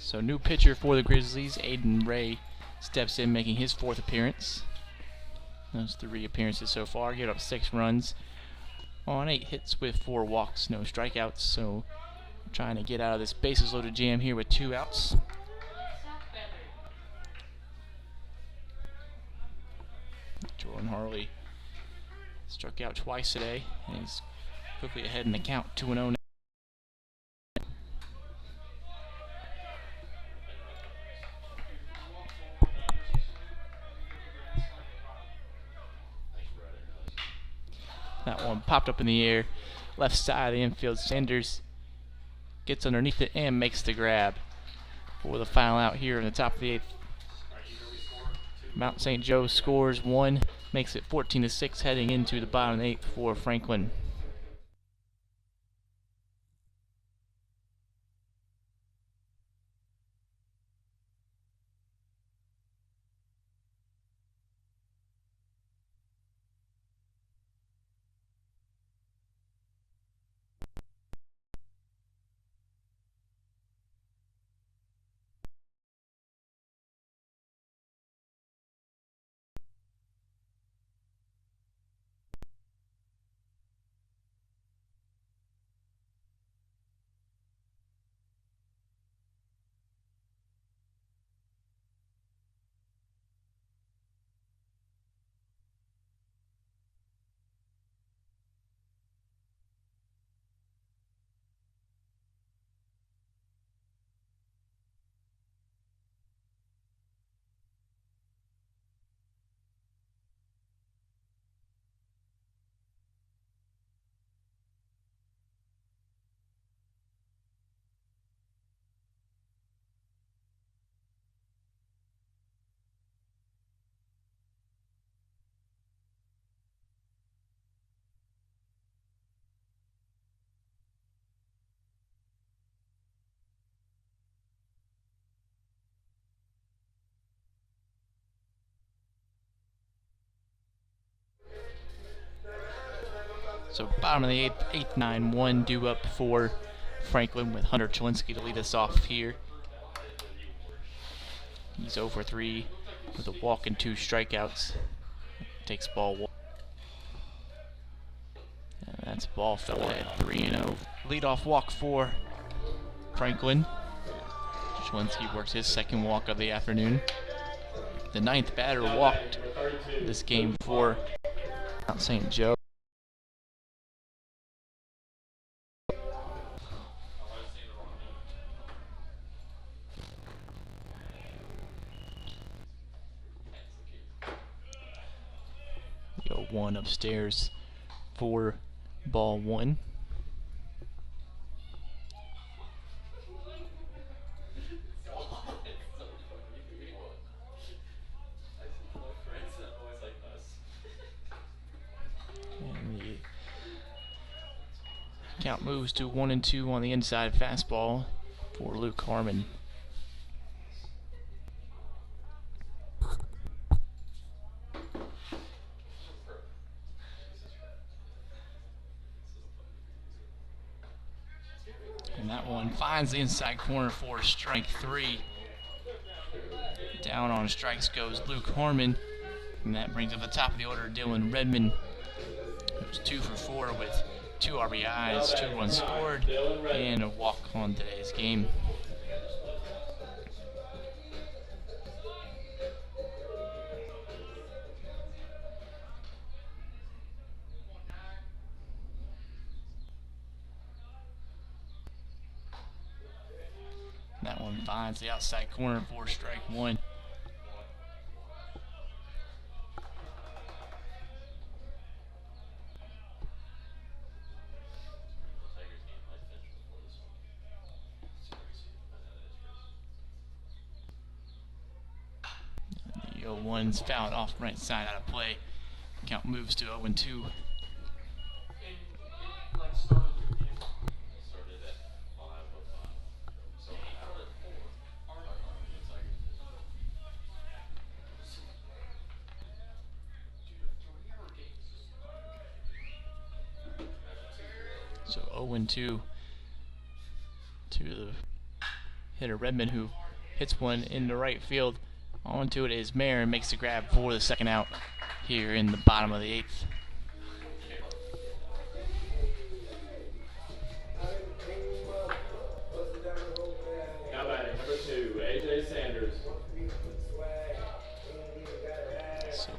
So new pitcher for the Grizzlies, Aiden Ray, steps in, making his 4th appearance. Those 3 appearances so far. Gave up 6 runs on 8 hits with 4 walks, no strikeouts. So trying to get out of this bases loaded jam here with 2 outs. Jordan Harley struck out twice today, and he's quickly ahead in the count, 2-0 now. That one popped up in the air, left side of the infield. Sanders gets underneath it and makes the grab for the final out here in the top of the 8th. Mount St. Joe scores 1, makes it 14-6 heading into the bottom of the 8th for Franklin. So bottom of the 8th, 8-9-1 due up for Franklin with Hunter Cholinsky to lead us off here. He's 0 for 3 with a walk and 2 strikeouts. Takes ball 1. And that's ball fell at 3-0. Leadoff walk for Franklin. Cholinsky works his second walk of the afternoon. The 9th batter walked this game for Mount St. Joe. Go 1 upstairs for ball 1. And the count moves to 1-2 on the inside fastball for Luke Harmon. And that one finds the inside corner for strike 3. Down on strikes goes Luke Harmon. And that brings up the top of the order Dylan Redmond, who's 2 for 4 with 2 RBIs, 2 runs scored, and a walk on today's game. That one finds the outside corner for strike 1. The 0-1's fouled off right side out of play. Count moves to 0-2. So 0-2 to the hitter Redmond, who hits one into right field. On to it is Mayer and makes the grab for the second out here in the bottom of the 8th. Now batting number 2, AJ Sanders. So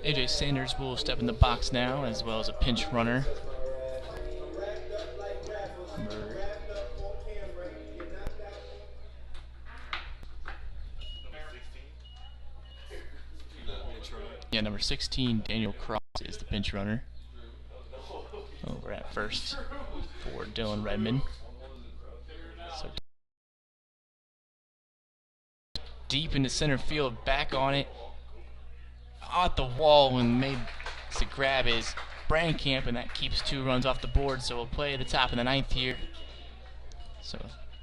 AJ Sanders will step in the box now, as well as a pinch runner. Number 16, Daniel Cross is the pinch runner. over at first for Dylan Redmond. So deep into center field, back on it, at the wall, and made the grab is Brankamp, and that keeps 2 runs off the board. So we'll play at the top of the 9th here. So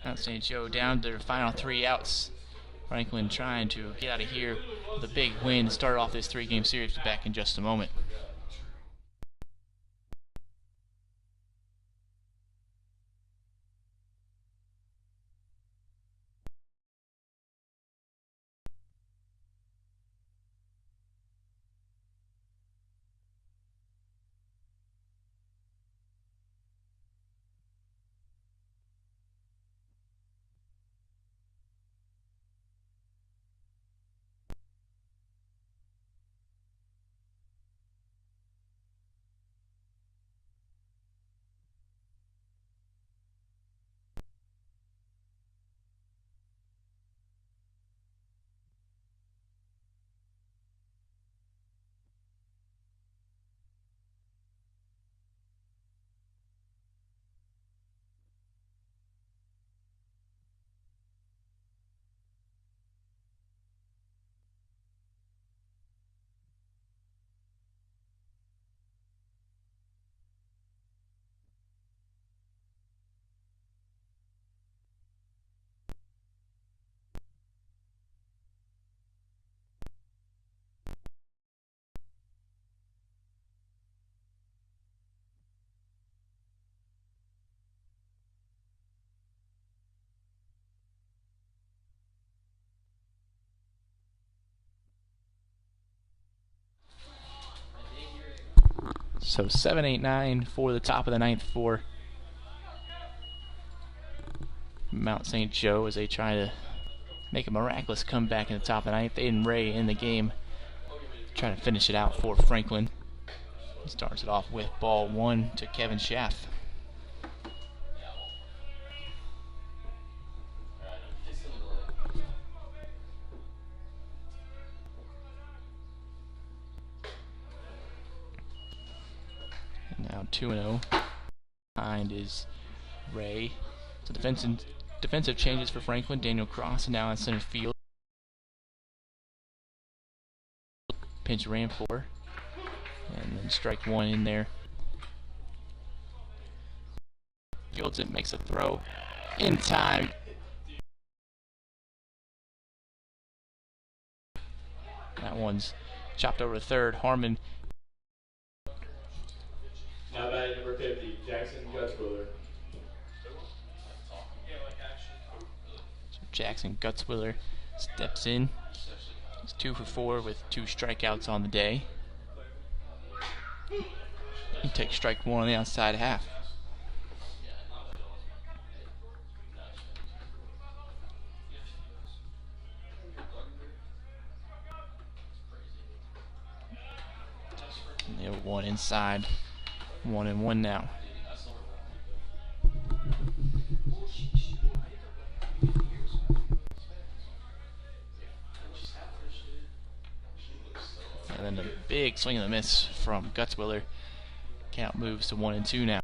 Mount St. Joe down to their final 3 outs. Franklin trying to get out of here with a big win to start off this 3-game series. Be back in just a moment. So 7-8-9 for the top of the 9th for Mount St. Joe as they try to make a miraculous comeback in the top of the 9th. Aiden Ray in the game trying to finish it out for Franklin. He starts it off with ball 1 to Kevin Schaff. Now 2-0. Behind is Ray. So defensive changes for Franklin. Daniel Cross now in center field. Pinch ran for. And then strike 1 in there. Fields it, makes a throw in time. That one's chopped over to third. Harmon. Now batting number 50, Jackson Gutzwiller. Jackson Gutzwiller steps in. He's 2 for 4 with 2 strikeouts on the day. He takes strike 1 on the outside half. And they have 1 inside, 1-1 now. And then a big swing and a miss from Gutzwiller. Count moves to 1-2 now.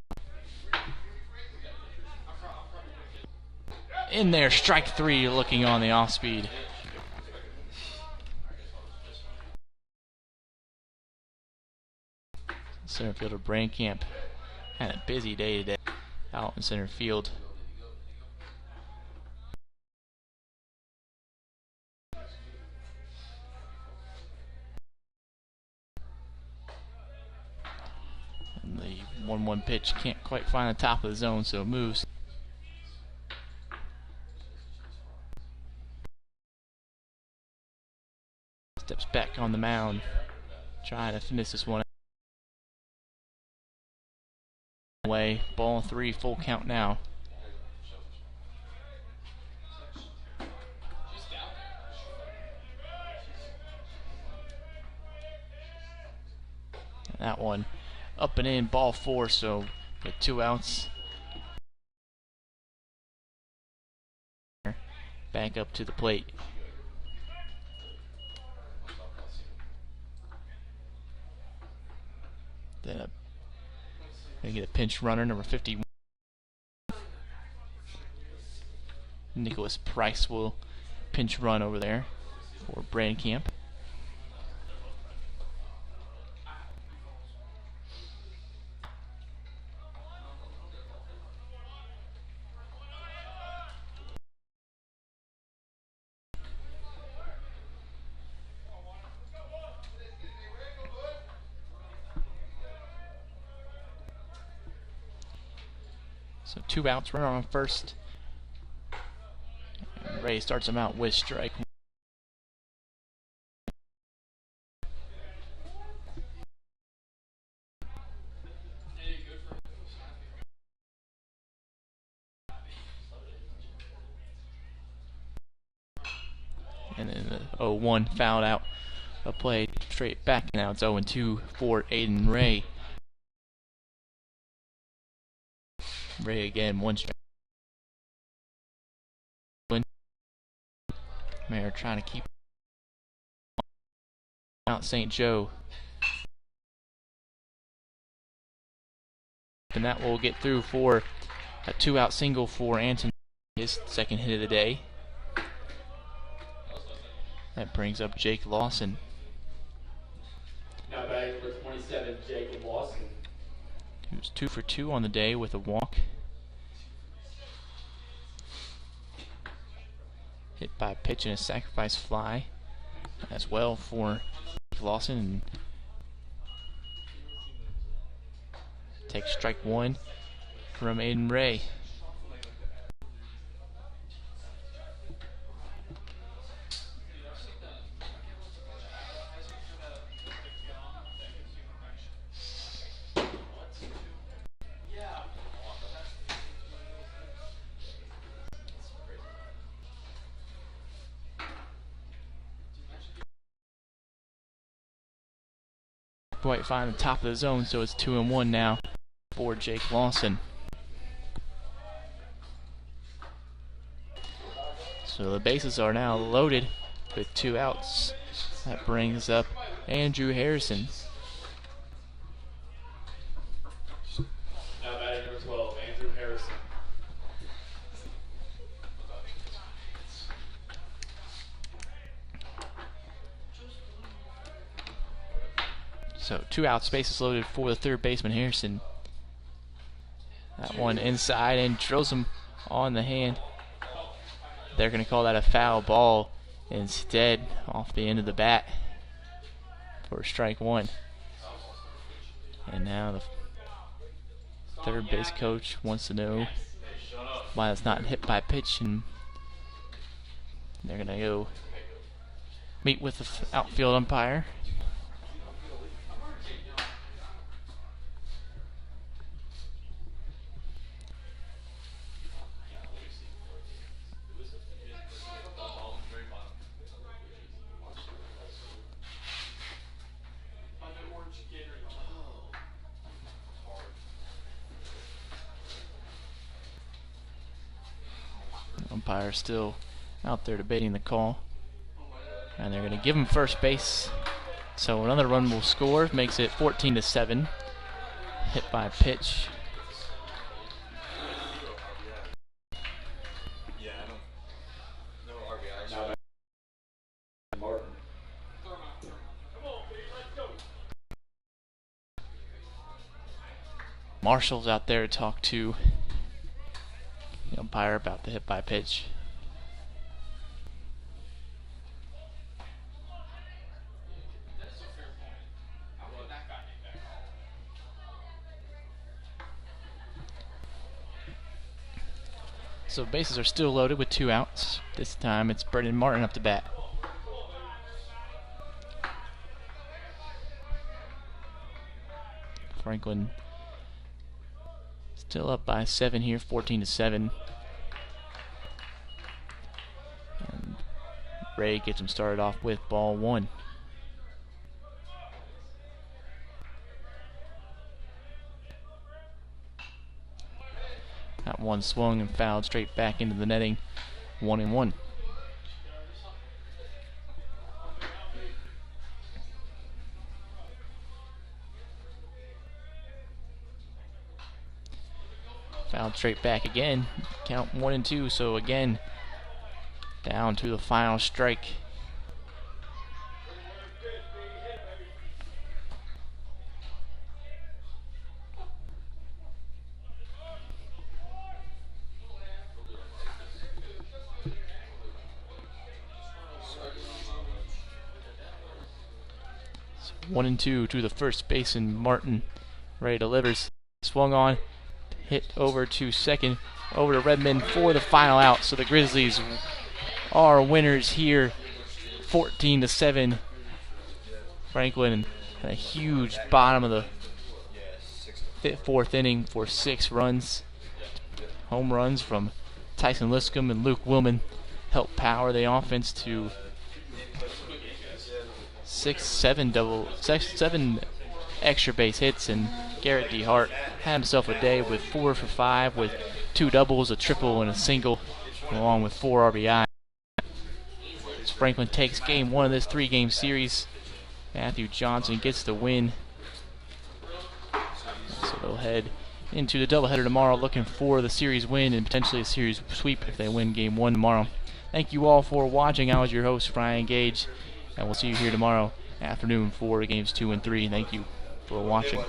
In there, strike 3, looking on the off speed. Center fielder Brankamp had a busy day today out in center field. And the 1-1 pitch can't quite find the top of the zone, so it moves. Steps back on the mound, trying to finish this one away. Ball 3, full count now. And that one up and in, ball 4, so with 2 outs. Back up to the plate. Then a Gonna get a pinch runner, number 51. Nicholas Price will pinch run over there for Brandcamp. So 2 outs, runner on first. And Ray starts him out with strike. And then the 0-1 fouled out a play straight back. Now it's 0-2 for Aiden Ray. Ray again, 1 strike. Mayor trying to keep out St. Joe. And that will get through for a 2-out single for Anton, his second hit of the day. That brings up Jake Lawson. Now batting number 27, Jacob Lawson. He was 2 for 2 on the day with a walk. Hit by a pitch and a sacrifice fly as well for Lawson. And takes strike 1 from Aiden Ray. Quite fine the top of the zone, so it's 2-1 now for Jake Lawson. So the bases are now loaded with 2 outs. That brings up Andrew Harrison. Now batting number 12, Andrew Harrison. So 2 outs, bases loaded for the third baseman Harrison. That one inside and drills him on the hand. They're going to call that a foul ball instead off the end of the bat for strike 1. And now the third base coach wants to know why it's not hit by pitch, and they're going to go meet with the outfield umpire. Umpire still out there debating the call, and they're going to give him first base. So another run will score, makes it 14-7. Hit by pitch. Yeah, I don't. No RBIs. Now batting Martin. Marshall's out there to talk to the umpire about the hit by pitch. So bases are still loaded with 2 outs. This time it's Brendan Martin up to bat. Franklin still up by 7 here, 14-7. And Ray gets him started off with ball 1. That one swung and fouled straight back into the netting. 1-1. Fouled straight back again. Count 1-2. So again, down to the final strike. So 1-2 to the first baseman, Martin. Ray delivers. Swung on. Hit over to second. Over to Redmond for the final out. So the Grizzlies are winners here. 14-7. Franklin had a huge bottom of the fourth inning for 6 runs. Home runs from Tyson Liscombe and Luke Willman helped power the offense to 7 extra base hits, and Garrett DeHart had himself a day with 4 for 5 with 2 doubles, a triple, and a single, along with 4 RBI. As Franklin takes game 1 of this 3-game series, Matthew Johnson gets the win. So they'll head into the doubleheader tomorrow, looking for the series win and potentially a series sweep if they win game 1 tomorrow. Thank you all for watching. I was your host, Ryan Gage, and we'll see you here tomorrow afternoon for games 2 and 3. Thank you for watching.